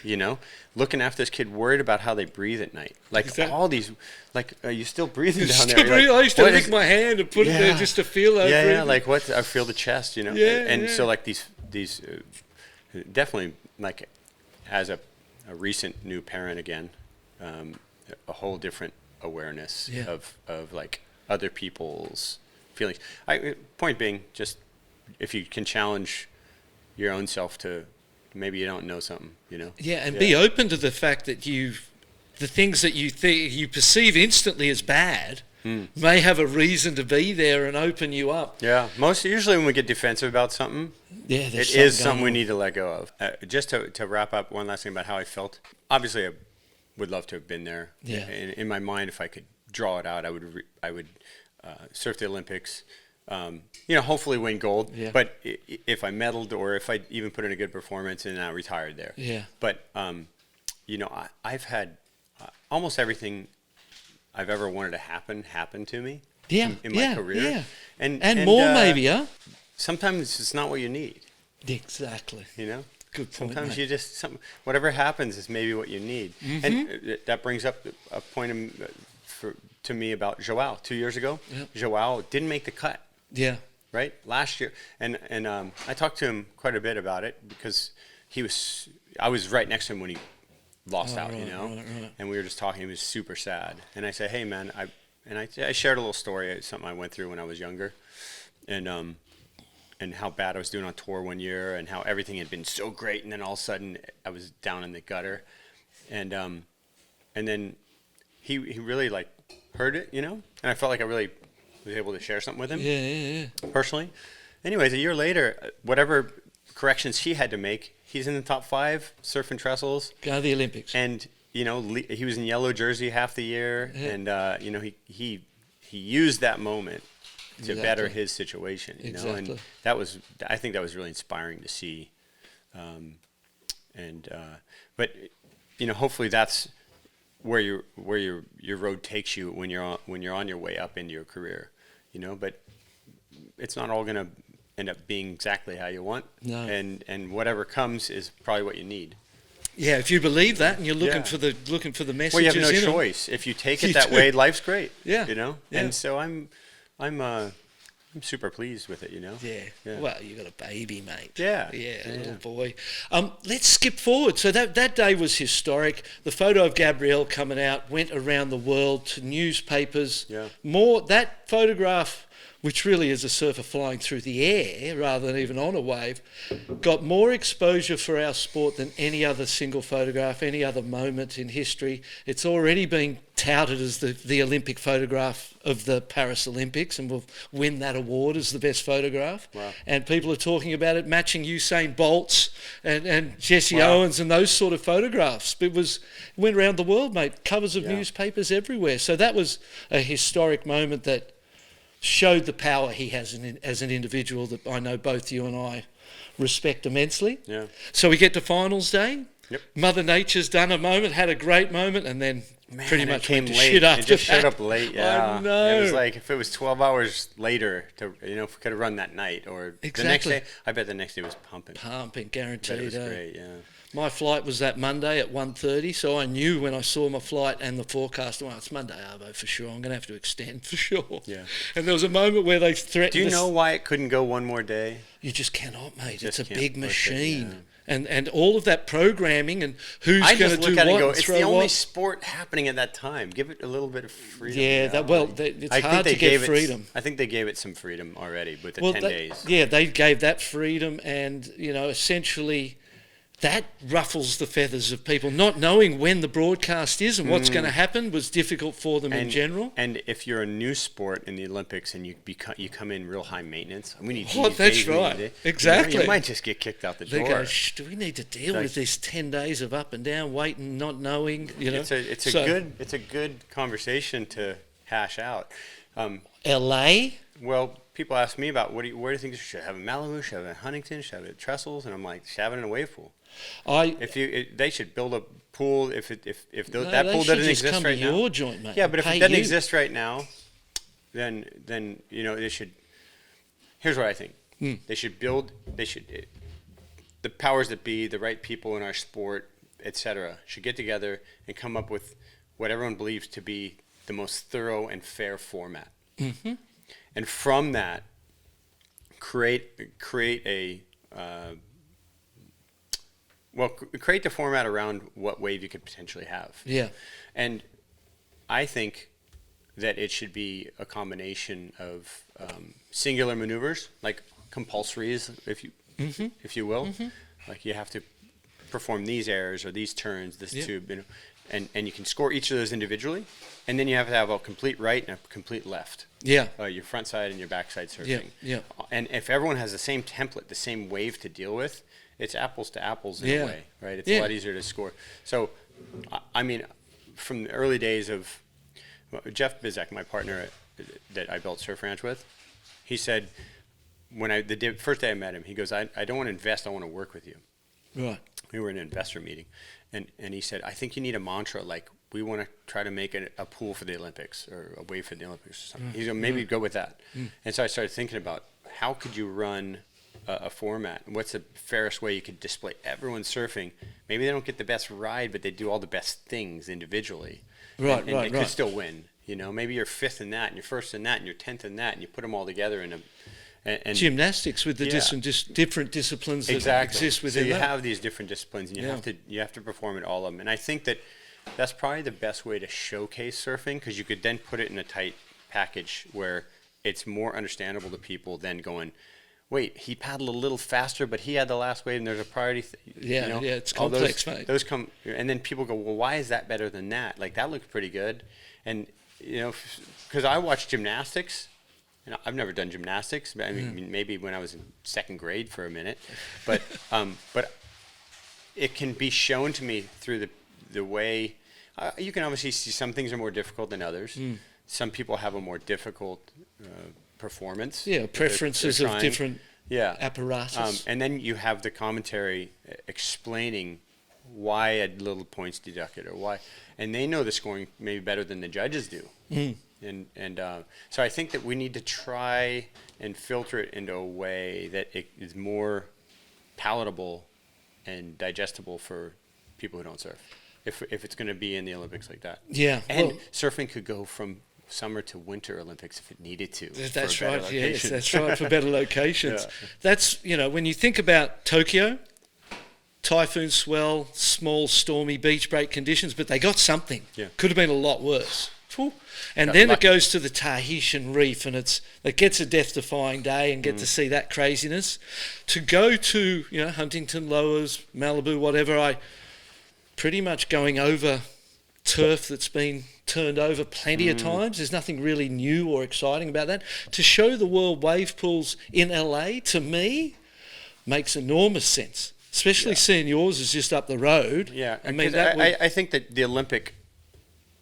you know, looking after this kid, worried about how they breathe at night. Like all these, like, are you still breathing down there? Like, I used to lick my hand and put it there just to feel that. Yeah, like what? I feel the chest, you know. And so like these definitely, like, as a recent new parent again, a whole different awareness of like other people's feelings. Point being, just if you can challenge your own self to maybe you don't know something, you know. Yeah, and be open to the fact that the things that you perceive instantly as bad may have a reason to be there and open you up. Yeah, usually when we get defensive about something, it is something we need to let go of. Just to wrap up, one last thing about how I felt. Obviously, I would love to have been there. Yeah. In my mind, if I could draw it out, I would surf the Olympics. Hopefully win gold. Yeah. But if I medaled or if I even put in a good performance and I retired there. Yeah. But I've had almost everything I've ever wanted to happen to me. Yeah. In my career. Yeah. And more maybe, huh? Sometimes it's not what you need. Exactly. You know. Good point. Sometimes you just whatever happens is maybe what you need. And that brings up a point to me about Joao 2 years ago. Yep. Joao didn't make the cut. Yeah. Right? Last year. And I talked to him quite a bit about it because I was right next to him when he lost out, you know? Right. And we were just talking. He was super sad. And I said, hey, man, I shared a little story, something I went through when I was younger. And how bad I was doing on tour one year and how everything had been so great. And then all of a sudden I was down in the gutter. And then he really like heard it, you know? And I felt like I really was able to share something with him. Yeah. Personally. Anyways, a year later, whatever corrections he had to make, he's in the top 5 surf and trestles. Go to the Olympics. And, you know, he was in yellow jersey half the year. Yeah. And, he used that moment to better his situation, you know, and I think that was really inspiring to see. But you know, hopefully that's where your road takes you when you're on your way up into your career, you know, but it's not all going to end up being exactly how you want. No. And whatever comes is probably what you need. Yeah, if you believe that and you're looking for the messages. Well, you have no choice. If you take it that way, life's great. Yeah. You know? Yeah. And so I'm super pleased with it, you know? Yeah. Well, you got a baby, mate. Yeah. Little boy. Let's skip forward. So that day was historic. The photo of Gabrielle coming out went around the world to newspapers. Yeah. That photograph, which really is a surfer flying through the air rather than even on a wave, got more exposure for our sport than any other single photograph, any other moment in history. It's already been touted as the Olympic photograph of the Paris Olympics and will win that award as the best photograph. Wow. And people are talking about it matching Usain Bolt's and Jesse Owens and those sort of photographs. It went around the world, mate. Covers of newspapers everywhere. So that was a historic moment that showed the power he has as an individual that I know both you and I respect immensely. Yeah. So we get to finals day. Yep. Mother Nature's done a moment, had a great moment, and then pretty much came went to late. shit after that. It just that. showed up late, yeah. I know. It was like if it was 12 hours later, if we could have run that night or the next day, I bet the next day was pumping. Guaranteed. It was great, yeah. My flight was that Monday at 1:30, so I knew when I saw my flight and the forecast, well, it's Monday, Arvo, for sure. I'm going to have to extend for sure. Yeah. And there was a moment where they threatened. Do you know why it couldn't go one more day? You just cannot, mate. It's a big machine. And all of that programming and who's going to do what. I just look at it and go, it's the only sport happening at that time. Give it a little bit of freedom. Yeah, it's hard to get freedom. I think they gave it some freedom already with the 10 days. Yeah, they gave that freedom and, essentially that ruffles the feathers of people. Not knowing when the broadcast is and what's going to happen was difficult for them in general. And if you're a new sport in the Olympics and you come in real high maintenance, we need that's right. Exactly. You might just get kicked out the door. They go, do we need to deal with this 10 days of up and down, waiting, not knowing? It's a good conversation to hash out. LA. Well, people ask me about where do you think should I have in Malibu, should I have in Huntington, should I have it at Trestles, and I'm like, should I have it in a wave pool. They should build a pool if that pool doesn't exist right now. Your joint, mate. Yeah, but if it doesn't exist right now, then they should. Here's what I think. They should build. The powers that be, the right people in our sport, etc., should get together and come up with what everyone believes to be the most thorough and fair format. Mm-hmm. And from that, create the format around what wave you could potentially have. Yeah. And I think that it should be a combination of singular maneuvers, like compulsories, if you will. Mm-hmm. Like you have to perform these airs or these turns, this tube, and you can score each of those individually, and then you have to have a complete right and a complete left. Yeah. Your front side and your back side surfing. Yeah. And if everyone has the same template, the same wave to deal with, it's apples to apples in a way, right? It's a lot easier to score. So, I mean, from the early days of Jeff Bizek, my partner that I built Surf Ranch with, he said, the first day I met him, he goes, I don't want to invest, I want to work with you. Right. We were in an investor meeting, and he said, I think you need a mantra like, we want to try to make a pool for the Olympics or a wave for the Olympics or something. He said, maybe go with that. And so I started thinking about how could you run a format? What's the fairest way you could display everyone surfing? Maybe they don't get the best ride, but they do all the best things individually. Right, and they could still win. Maybe you're fifth in that, and you're first in that, and you're 10th in that, and you put them all together in a... And gymnastics with the different disciplines that exist within that. So you have these different disciplines, and you have to perform at all of them. And I think that's probably the best way to showcase surfing, because you could then put it in a tight package where it's more understandable to people than going, wait, he paddled a little faster, but he had the last wave, and there's a priority. It's complex, mate. Those come, and then people go, well, why is that better than that? Like, that looks pretty good. And, because I watch gymnastics, and I've never done gymnastics. I mean, maybe when I was in second grade for a minute, but it can be shown to me through the way you can obviously see some things are more difficult than others. Some people have a more difficult performance. Yeah, preferences of different apparatus. And then you have the commentary explaining why a little point's deducted or why, and they know the scoring maybe better than the judges do. And so I think that we need to try and filter it into a way that it is more palatable and digestible for people who don't surf, if it's going to be in the Olympics like that. Yeah. And surfing could go from summer to winter Olympics if it needed to. That's right. Yes, that's right, for better locations. That's, when you think about Tokyo, typhoon swell, small stormy beach break conditions, but they got something. Yeah. Could have been a lot worse. And then it goes to the Tahitian reef, and it gets a death-defying day and get to see that craziness. To go to Huntington, Lowers, Malibu, whatever, I pretty much going over turf that's been turned over plenty of times. There's nothing really new or exciting about that. To show the world wave pools in LA, to me, makes enormous sense, especially seeing yours is just up the road. Yeah, I think that the Olympic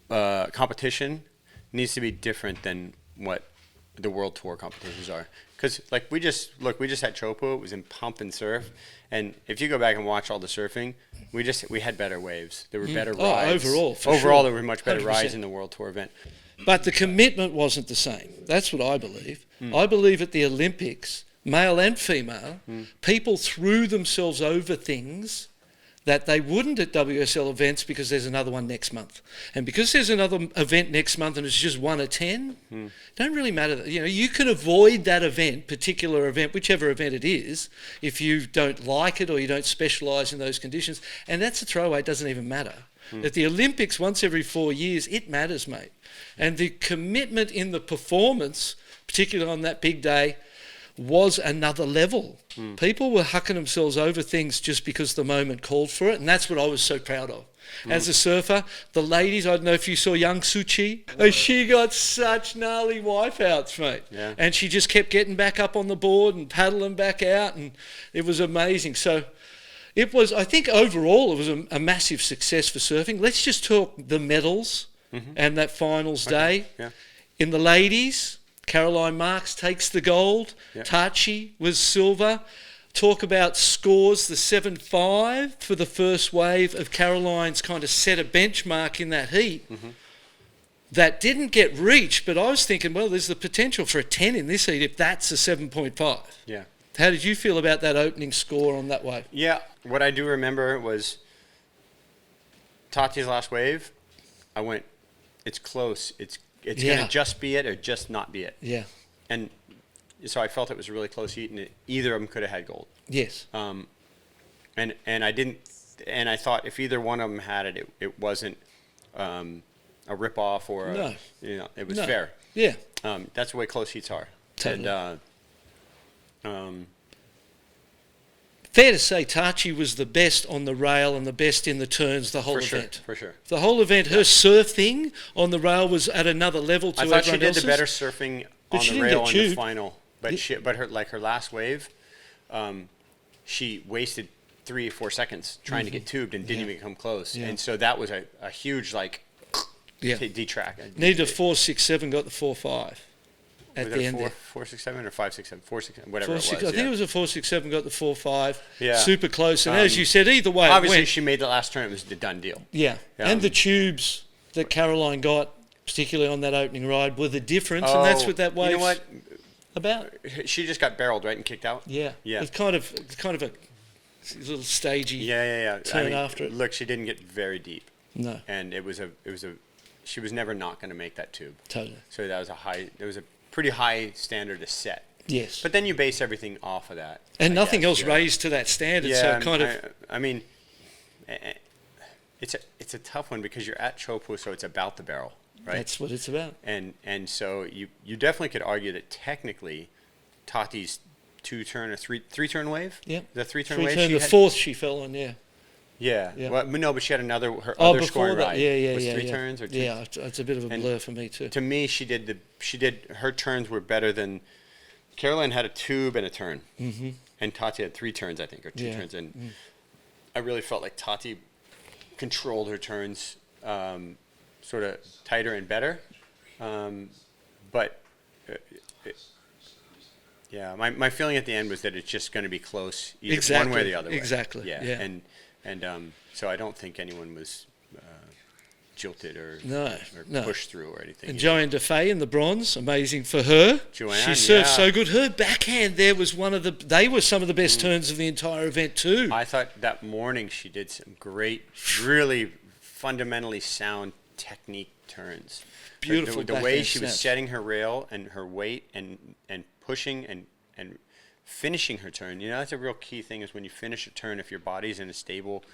competition needs to be different than what the World Tour competitions are. Because we just had Chopo. It was in pump and surf, and if you go back and watch all the surfing, we had better waves. There were better rides. Overall, there were much better 100%. Rides in the World Tour event. But the commitment wasn't the same. That's what I believe. I believe at the Olympics, male and female, people threw themselves over things that they wouldn't at WSL events because there's another one next month. And because there's another event next month and it's just 1 of 10, don't really matter. You can avoid that particular event, whichever event it is, if you don't like it or you don't specialise in those conditions. And that's a throwaway, it doesn't even matter. At the Olympics, once every 4 years, it matters, mate. And the commitment in the performance, particularly on that big day, was another level. People were hucking themselves over things just because the moment called for it, and that's what I was so proud of. As a surfer, the ladies, I don't know if you saw young Suchi, she got such gnarly wipeouts, mate. Yeah. And she just kept getting back up on the board and paddling back out, and it was amazing. So it was, I think overall, it was a massive success for surfing. Let's just talk the medals and that finals day. Yeah. In the ladies, Caroline Marks takes the gold. Yep. Tachi was silver. Talk about scores, the 7.5 for the first wave of Caroline's kind of set a benchmark in that heat. That didn't get reached, but I was thinking, well, there's the potential for a 10 in this heat if that's a 7.5. Yeah. How did you feel about that opening score on that wave? Yeah, what I do remember was Tati's last wave. I went, it's close. It's going to just be it or just not be it. Yeah. And so I felt it was a really close heat, and either of them could have had gold. Yes. And I didn't, and I thought if either one of them had it, it wasn't a rip-off or it was fair. Yeah. That's the way close heats are. Totally. And fair to say Tachi was the best on the rail and the best in the turns the whole event. For sure. The whole event, her surfing on the rail was at another level to everyone else's. I thought she did the better surfing on the rail in the final. But her last wave, she wasted 3 or 4 seconds trying to get tubed and didn't even come close. Yeah. And so that was a huge detrack. Needed a 4.67, got the 4.5 at the end. 4.67 or 5.67, 4.67, whatever it was. I think it was a 4.67, got the 4.5. Yeah. Super close. And as you said, either way, obviously she made the last turn. It was the done deal. Yeah. And the tubes that Caroline got, particularly on that opening ride, were the difference. And that's what that wave. You know what? About she just got barreled, right, and kicked out. Yeah. It's kind of a little stagey. Turn after it. Look, she didn't get very deep. No. And it was she was never not going to make that tube. Totally. So that was a pretty high standard to set. Yes. But then you base everything off of that. And nothing else raised to that standard. Yeah. So I mean, it's a tough one because you're at Teahupoo, so it's about the barrel. Right. That's what it's about. And so you definitely could argue that technically Tati's 2-turn or 3-turn wave? Yeah. The 3-turn wave? The fourth she fell on, yeah. Yeah. Well, no, but she had her other scoring ride. Yeah. Was 3 turns or 2? Yeah, it's a bit of a blur for me too. To me, her turns were better than Caroline had a tube and a turn. Mm-hmm. And Tati had 3 turns, I think, or 2 turns. And I really felt like Tati controlled her turns sort of tighter and better, but my feeling at the end was that it's just going to be close, either one way or the other way. Exactly. Yeah. And so I don't think anyone was jilted or pushed through or anything. And Joanne Defay in the bronze, amazing for her. Joanne, she surfed so good. Her backhand there was they were some of the best turns of the entire event too. I thought that morning she did some great, really fundamentally sound technique turns. Beautiful. The way she was setting her rail and her weight and pushing and finishing her turn. You know, that's a real key thing is when you finish a turn, if your body's in a stable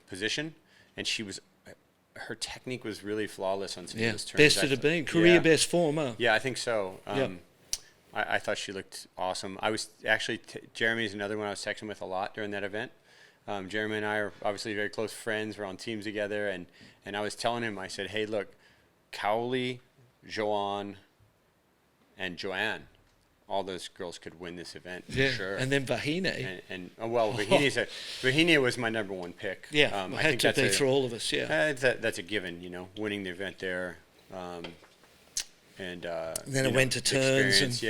position. And her technique was really flawless on some of those turns. Best it had been. Career best form, huh? Yeah, I think so. I thought she looked awesome. I was actually, Jeremy's another one I was texting with a lot during that event. Jeremy and I are obviously very close friends. We're on teams together. And I was telling him, I said, hey, look, Kaeuli, Joanne, and Joanne, all those girls could win this event for sure. And then Vahine. Vahine was my number 1 pick. Yeah, I think had to be for all of us, that's a given, you know, winning the event there. And then it went to turns.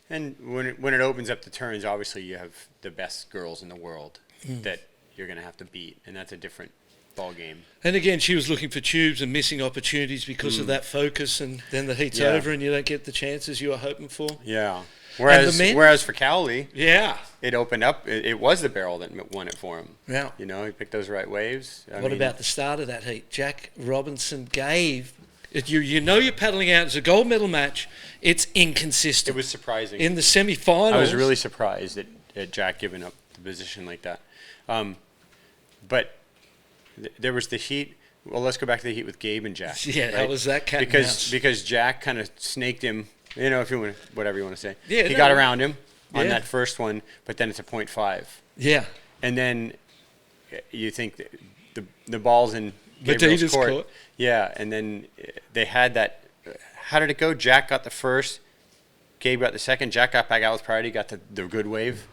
And when it opens up the turns, obviously you have the best girls in the world that you're going to have to beat, and that's a different ball game. And again, she was looking for tubes and missing opportunities because of that focus, and then the heat's over and you don't get the chances you were hoping for. Yeah. Whereas for Kaeuli, it opened up. It was the barrel that won it for him. Yeah. You know, he picked those right waves. What about the start of that heat? Jack Robinson gave. You know you're paddling out. It's a gold medal match. It's inconsistent. It was surprising. In the semi-finals. I was really surprised at Jack giving up the position like that. But there was the heat. Well, let's go back to the heat with Gabe and Jack. Yeah, right? That was that cat because Jack kind of snaked him if you want, whatever you want to say. Yeah, he got around him on that first one, but then it's a 0.5. Yeah. And then you think the ball's in Gabriel's court. Yeah, and then they had that. How did it go? Jack got the first. Gabe got the second. Jack got back out with priority. Got the good wave.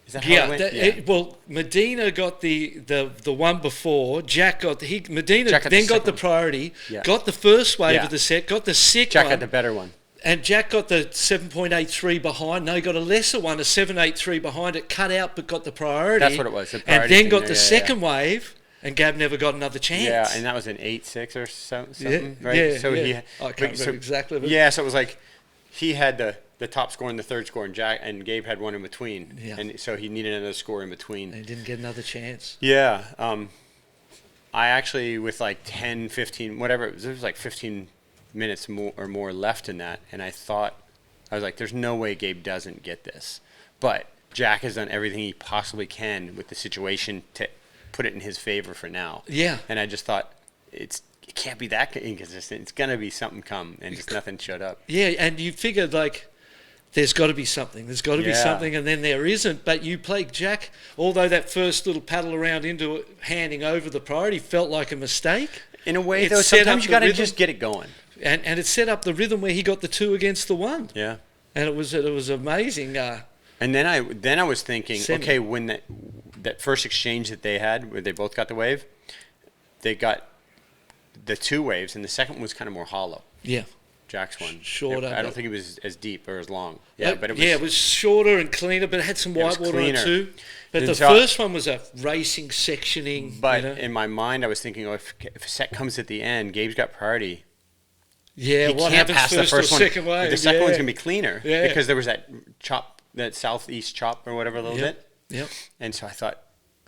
Is that how it went? Medina got the one before. Jack got Medina then got the priority. Yeah. Got the first wave of the set. Got the second. Jack got the better one. And Jack got the 7.83 behind. No, he got a lesser one, a 7.83 behind it, cut out, but got the priority. That's what it was. And then got the second wave, and Gab never got another chance. Yeah, and that was an 8.6 or something, right? Yeah, so I can't remember exactly. But yeah, so it was like he had the top score and the third score, and Gabe had one in between. Yeah. And so he needed another score in between. And he didn't get another chance. Yeah. I actually, with like 10, 15, whatever, there was like 15 minutes more left in that, and I was like, there's no way Gabe doesn't get this. But Jack has done everything he possibly can with the situation to put it in his favor for now. Yeah. And I just thought, it can't be that inconsistent. It's going to be something come, and just nothing showed up. Yeah, and you figured, like, there's got to be something. There's got to be something, and then there isn't. But you played Jack, although that first little paddle around into it, handing over the priority felt like a mistake. In a way, though, sometimes you got to just get it going. And it set up the rhythm where he got the 2 against the 1. Yeah. And it was amazing. And then I was thinking, okay, when that first exchange that they had, where they both got the wave, they got the 2 waves, and the second one was kind of more hollow. Yeah. Jack's one. Shorter. I don't think it was as deep or as long. Yeah, but it was shorter and cleaner, but it had some white water on it too. But the first one was a racing sectioning. But in my mind, I was thinking, if a set comes at the end, Gabe's got priority. Yeah, what happens first or second wave? The second one's going to be cleaner because there was that chop, that southeast chop or whatever a little bit. Yep. And so I thought,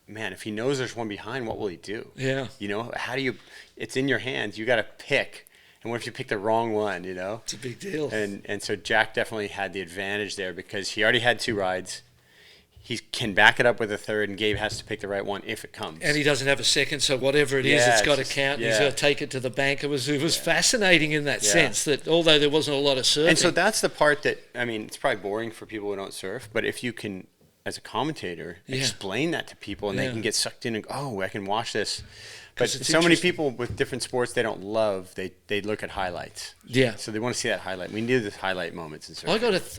man, if he knows there's one behind, what will he do? Yeah. How do you? It's in your hands. You got to pick. And what if you pick the wrong one? It's a big deal. And so Jack definitely had the advantage there because he already had 2 rides. He can back it up with a third, and Gabe has to pick the right one if it comes. And he doesn't have a second, so whatever it is, it's got to count. He's got to take it to the bank. It was fascinating in that sense that although there wasn't a lot of surfing. And so that's the part that, it's probably boring for people who don't surf, but if you can, as a commentator, explain that to people and they can get sucked in and go, oh, I can watch this. But so many people with different sports they don't love, they look at highlights. Yeah. So they want to see that highlight. We need the highlight moments in surfing.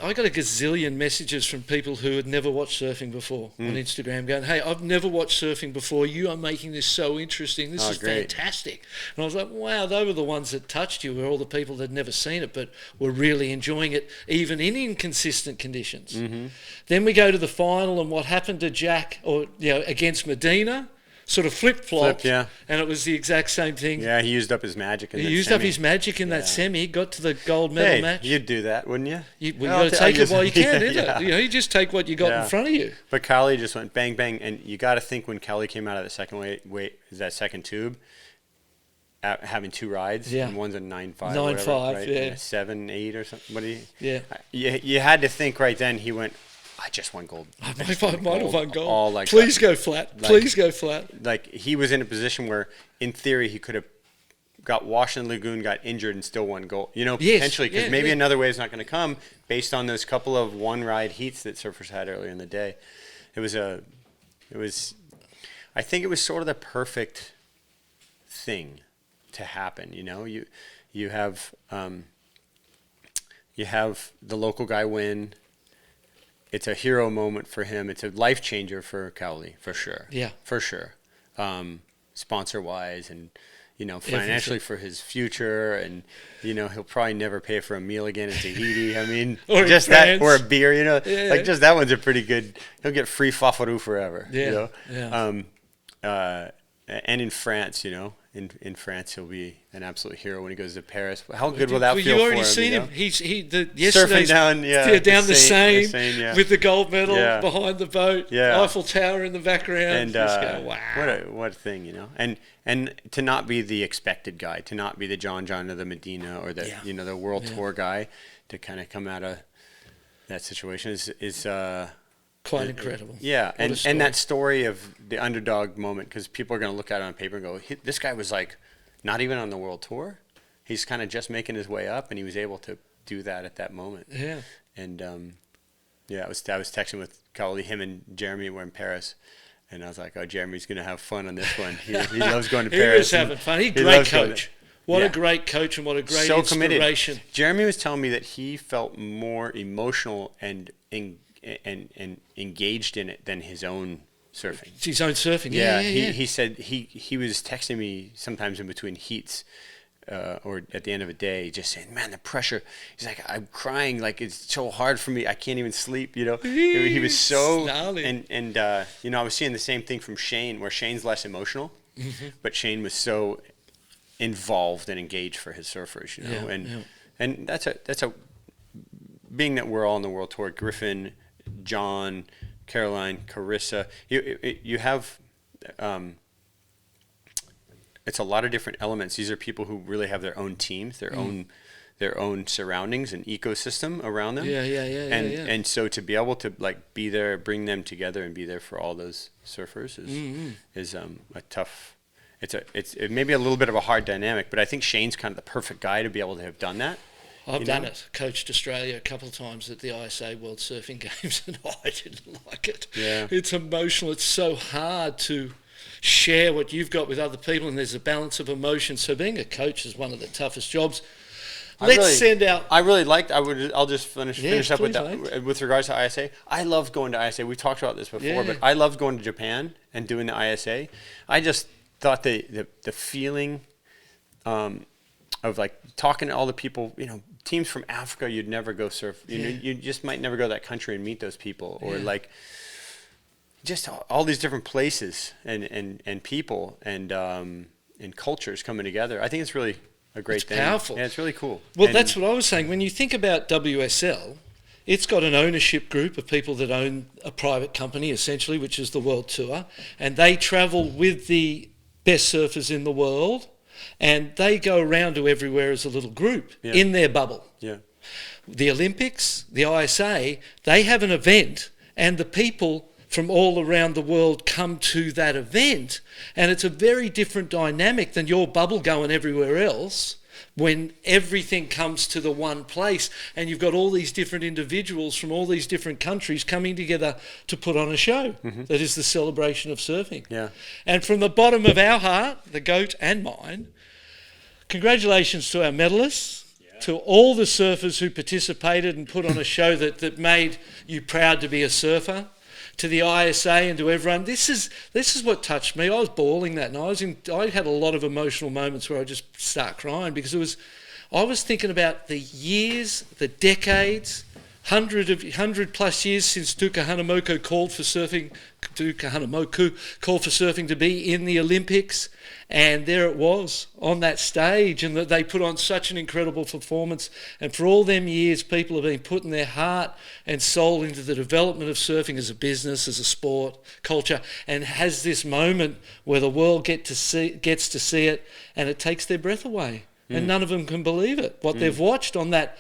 I got a gazillion messages from people who had never watched surfing before on Instagram going, hey, I've never watched surfing before. You are making this so interesting. This is fantastic. And I was like, wow, they were the ones that touched you, were all the people that had never seen it but were really enjoying it, even in inconsistent conditions. Mm-hmm. Then we go to the final, and what happened to Jack against Medina? Sort of flip-flopped, and it was the exact same thing. Yeah, he used up his magic in that semi. He used up his magic in that semi, got to the gold medal match. You'd do that, wouldn't you? You got to take it while you can, isn't it? You just take what you got in front of you. But Kaeuli just went bang, bang, and you got to think when Kaeuli came out of the second tube, having 2 rides, and one's a 9.5 9.5, right? yeah. And a 7, 8 or something. What do you? Yeah. You had to think right then. He went, I just won gold. I might have won gold. All like Please go flat. Please go flat. Like he was in a position where, in theory, he could have got washed in the lagoon, got injured, and still won gold. Potentially, because maybe another wave is not going to come based on those couple of one-ride heats that surfers had earlier in the day. I think it was sort of the perfect thing to happen. You have the local guy win. It's a hero moment for him. It's a life changer for Kaeuli, for sure. Yeah, for sure. Sponsor wise, and financially for his future, and he'll probably never pay for a meal again in Tahiti. or just that, or a beer. Yeah. Just that one's a pretty good. He'll get free fafaru forever. Yeah. And in France, in France, he'll be an absolute hero when he goes to Paris. How good will that feel for him? You already seen him. Yesterday's surfing down the Seine with the gold medal behind the boat. Yeah. Eiffel Tower in the background. And wow, what a thing, And to not be the expected guy, to not be the John or the Medina or the the World Tour guy, to kind of come out of that situation is quite incredible. Yeah, and that story of the underdog moment, because people are going to look at it on paper and go, this guy was like not even on the World Tour. He's kind of just making his way up, and he was able to do that at that moment. Yeah. And I was texting with Kaeuli. Him and Jeremy were in Paris. And I was like, oh, Jeremy's going to have fun on this one. He loves going to Paris. He was having fun. He's a great coach. What a great coach and what a great inspiration. Committed. Jeremy was telling me that he felt more emotional and engaged in it than his own surfing. It's his own surfing. He said he was texting me sometimes in between heats or at the end of a day, just saying, man, the pressure. He's like, I'm crying, like it's so hard for me. I can't even sleep, He was so, and I was seeing the same thing from Shane, where Shane's less emotional, but Shane was so involved and engaged for his surfers, and that's a being that we're all on the world tour. Griffin, John, Caroline, Carissa, you have. It's a lot of different elements. These are people who really have their own teams, their own surroundings and ecosystem around them. And so to be able to like be there, bring them together, and be there for all those surfers is a tough. It may be a little bit of a hard dynamic, but I think Shane's kind of the perfect guy to be able to have done that. I've done it. Coached Australia a couple of times at the ISA World Surfing Games, and I didn't like it. Yeah. It's emotional. It's so hard to share what you've got with other people, and there's a balance of emotion. So being a coach is one of the toughest jobs. I'll just finish up with that. With regards to ISA, I loved going to ISA. We've talked about this before, but I loved going to Japan and doing the ISA. I just thought the feeling of like talking to all the people, teams from Africa, you'd never go surf. You just might never go to that country and meet those people, or like just all these different places and people and cultures coming together. I think it's really a great thing. It's powerful. Yeah, it's really cool. Well, that's what I was saying. When you think about WSL, it's got an ownership group of people that own a private company, essentially, which is the World Tour, and they travel with the best surfers in the world, and they go around to everywhere as a little group in their bubble. Yeah. The Olympics, the ISA, they have an event, and the people from all around the world come to that event, and it's a very different dynamic than your bubble going everywhere else, when everything comes to the one place and you've got all these different individuals from all these different countries coming together to put on a show that is the celebration of surfing. Yeah. And from the bottom of our heart, the GOAT and mine, congratulations to our medalists, to all the surfers who participated and put on a show that made you proud to be a surfer, to the ISA and to everyone. This is what touched me. I was bawling that night. I had a lot of emotional moments where I just start crying, because I was thinking about the years, the decades, 100 plus years since Tuka Hanamoku called for surfing to be in the Olympics, and there it was on that stage, and that they put on such an incredible performance. And for all them years, people have been putting their heart and soul into the development of surfing as a business, as a sport, culture, and has this moment where the world gets to see it, and it takes their breath away, and none of them can believe it. What they've watched on that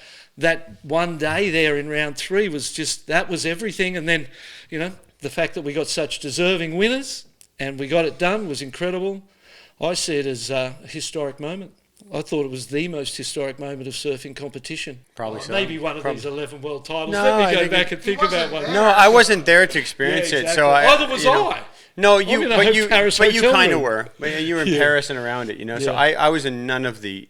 one day there in round 3 that was everything. And then, the fact that we got such deserving winners and we got it done was incredible. I see it as a historic moment. I thought it was the most historic moment of surfing competition. Probably so. Maybe one of these 11 world titles. Let me go back and think about one. No, I wasn't there to experience it, so Neither was I. No, you kind of were. But you were in Paris and around it, So I was in none of the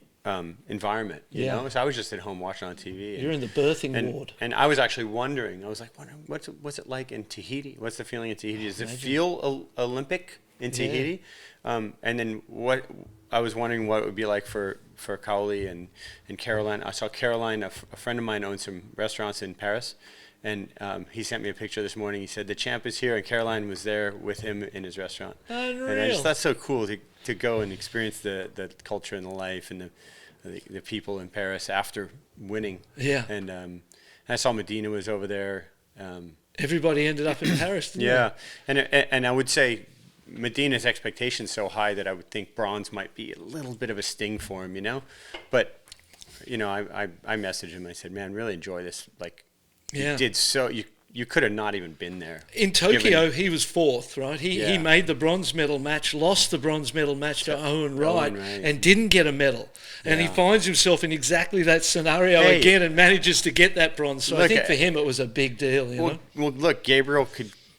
environment, you know. So I was just at home watching on TV. You're in the birthing ward. And I was actually wondering. I was like, what's it like in Tahiti? What's the feeling in Tahiti? Does it feel Olympic in Tahiti? And then what I was wondering what it would be like for Kaeuli and Caroline. I saw Caroline, a friend of mine owns some restaurants in Paris, and he sent me a picture this morning. He said the champ is here, and Caroline was there with him in his restaurant. Unreal. And I just thought so cool to go and experience the culture and the life and the people in Paris after winning. Yeah. And I saw Medina was over there. Everybody ended up in Paris, didn't they? And I would say Medina's expectations so high that I would think bronze might be a little bit of a sting for him, But, I messaged him. I said, man, really enjoy this. Like, you you could have not even been there. In Tokyo, he was fourth, right? He made the bronze medal match, lost the bronze medal match to Owen Wright, and didn't get a medal. And he finds himself in exactly that scenario again and manages to get that bronze. So I think for him it was a big deal, you know? Well, look, Gabriel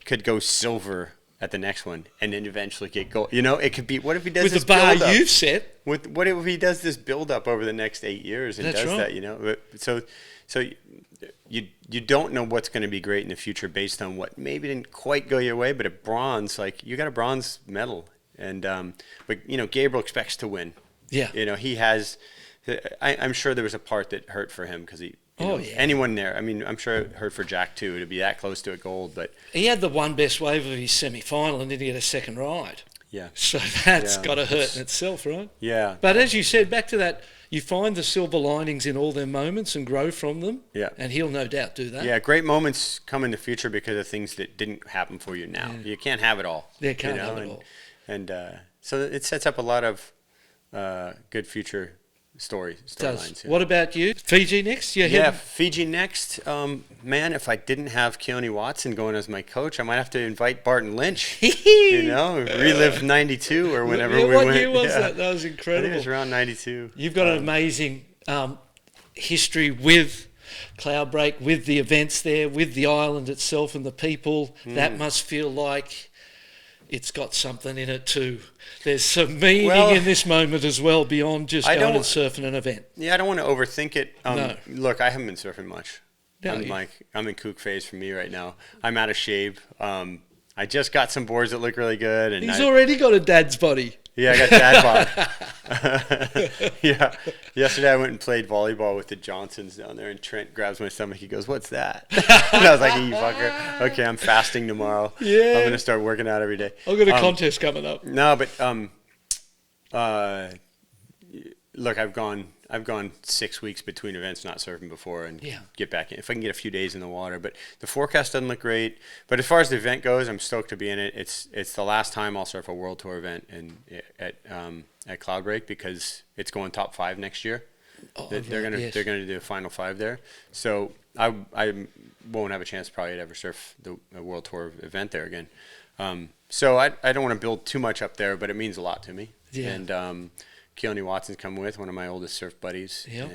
could go silver at the next one and then eventually get gold. You know, it could be, what if he does with this the bar build-up? you've set? What if he does this build-up over the next 8 years and that, you know? So you don't know what's going to be great in the future based on what maybe didn't quite go your way, but a bronze, like, you got a bronze medal. And, but, you know, Gabriel expects to win. Yeah. You know, he has, I'm sure there was a part that hurt for him because anyone there, I mean, I'm sure it hurt for Jack too, to be that close to a gold, but. He had the one best wave of his semi-final and didn't get a second ride. Yeah. So that's got to hurt in itself, right? Yeah. But as you said, back to that, you find the silver linings in all their moments and grow from them. Yeah. And he'll no doubt do that. Yeah, great moments come in the future because of things that didn't happen for you now. Yeah. You can't have it all. Yeah, can't have it all. And so it sets up a lot of good future storylines. What about you? Fiji next? Fiji next. Man, if I didn't have Keone Watson going as my coach, I might have to invite Barton Lynch. You know, relive '92 or whenever we went. What year was that? That was incredible. I think it was around '92. You've got an amazing history with Cloudbreak, with the events there, with the island itself and the people. That must feel like it's got something in it too. There's some meaning in this moment as well beyond just going and surfing an event. Yeah, I don't want to overthink it. No. Look, I haven't been surfing much. I'm in kook phase for me right now. I'm out of shape. I just got some boards that look really good. And He's already got a dad's body. Yeah, I got dad bod. Yeah. Yesterday I went and played volleyball with the Johnsons down there, and Trent grabs my stomach. He goes, "What's that?" And I was like, "You fucker." Okay, I'm fasting tomorrow. Yeah. I'm gonna start working out every day. I've got a contest coming up. No, but look, I've gone 6 weeks between events not surfing before and get back in. If I can get a few days in the water. But the forecast doesn't look great. But as far as the event goes, I'm stoked to be in it. It's the last time I'll surf a World Tour event at Cloudbreak because it's going top 5 next year. They're gonna do a final 5 there. So I won't have a chance probably to ever surf a World Tour event there again. So I don't want to build too much up there, but it means a lot to me. Yeah. And Keone Watson's coming with, one of my oldest surf buddies. Yep.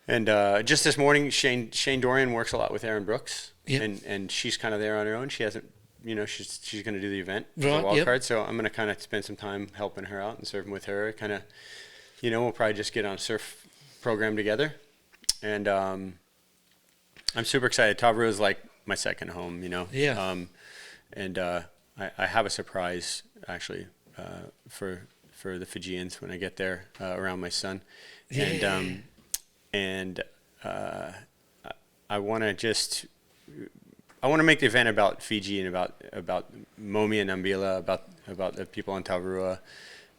And just this morning, Shane Dorian works a lot with Erin Brooks. Yep. And she's kind of there on her own. She hasn't, you know, she's going to do the event for the Right, wild card. So I'm going to kind of spend some time helping her out and surfing with her. Kind of, you know, we'll probably just get on a surf program together. And I'm super excited. Tavra is like my second home, you know. Yeah. And I have a surprise actually for the Fijians when I get there around my son. Yeah. And I want to make the event about Fiji and about Momi and Nambila, about the people on Taurua,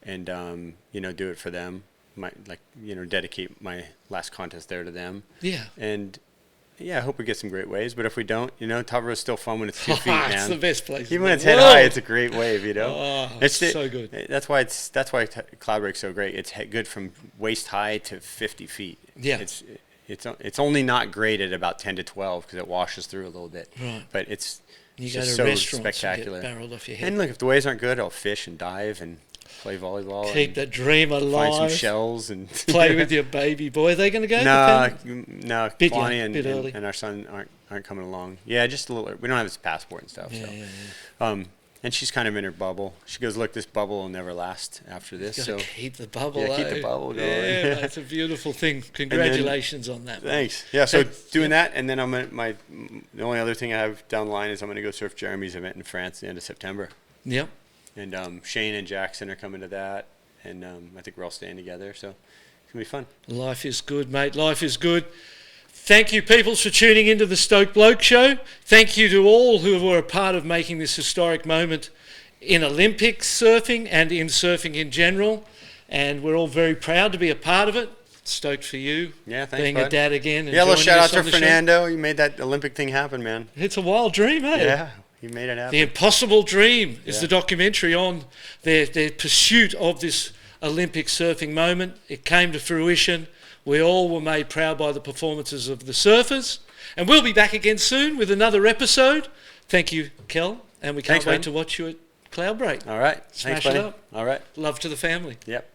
and you know, do it for them. Dedicate my last contest there to them. Yeah. And yeah, I hope we get some great waves. But if we don't, you know, Taurua is still fun when it's 2 feet, man. It's the best place. Even when it's head high, it's a great wave, you know. Oh, it's so good. That's why Cloudbreak's so great. It's good from waist high to 50 feet. Yeah. It's only not great at about 10 to 12 because it washes through a little bit. Right. But it's you just go to so spectacular. And get barreled off your head. And look, if the waves aren't good, I'll fish and dive and play volleyball. Keep the dream alive. Find some shells and play with your baby boy. Are they going to go? No. Bonnie and our son aren't coming along. Yeah, just a little. We don't have his passport and stuff. Yeah. And she's kind of in her bubble. She goes, "Look, this bubble will never last after this." So keep the bubble. Yeah, keep the bubble going. Yeah, that's a beautiful thing. Congratulations on that. Thanks. Yeah. So doing that, and then the only other thing I have down the line is I'm going to go surf Jeremy's event in France at the end of September. Yep. And Shane and Jackson are coming to that, and I think we're all staying together. So it's gonna be fun. Life is good, mate. Life is good. Thank you, people, for tuning into the Stoked Bloke Show. Thank you to all who were a part of making this historic moment in Olympics surfing and in surfing in general. And we're all very proud to be a part of it. Stoked for you. Yeah, thanks, being bud. a dad again. Yeah, a little shout out to Fernando. You made that Olympic thing happen, man. It's a wild dream, eh? Yeah, you made it happen. The Impossible Dream is the documentary on their pursuit of this Olympic surfing moment. It came to fruition. We all were made proud by the performances of the surfers. And we'll be back again soon with another episode. Thank you, Kel. And we can't wait to watch you at Cloud Break. All right. Smash it up. All right. Love to the family. Yep.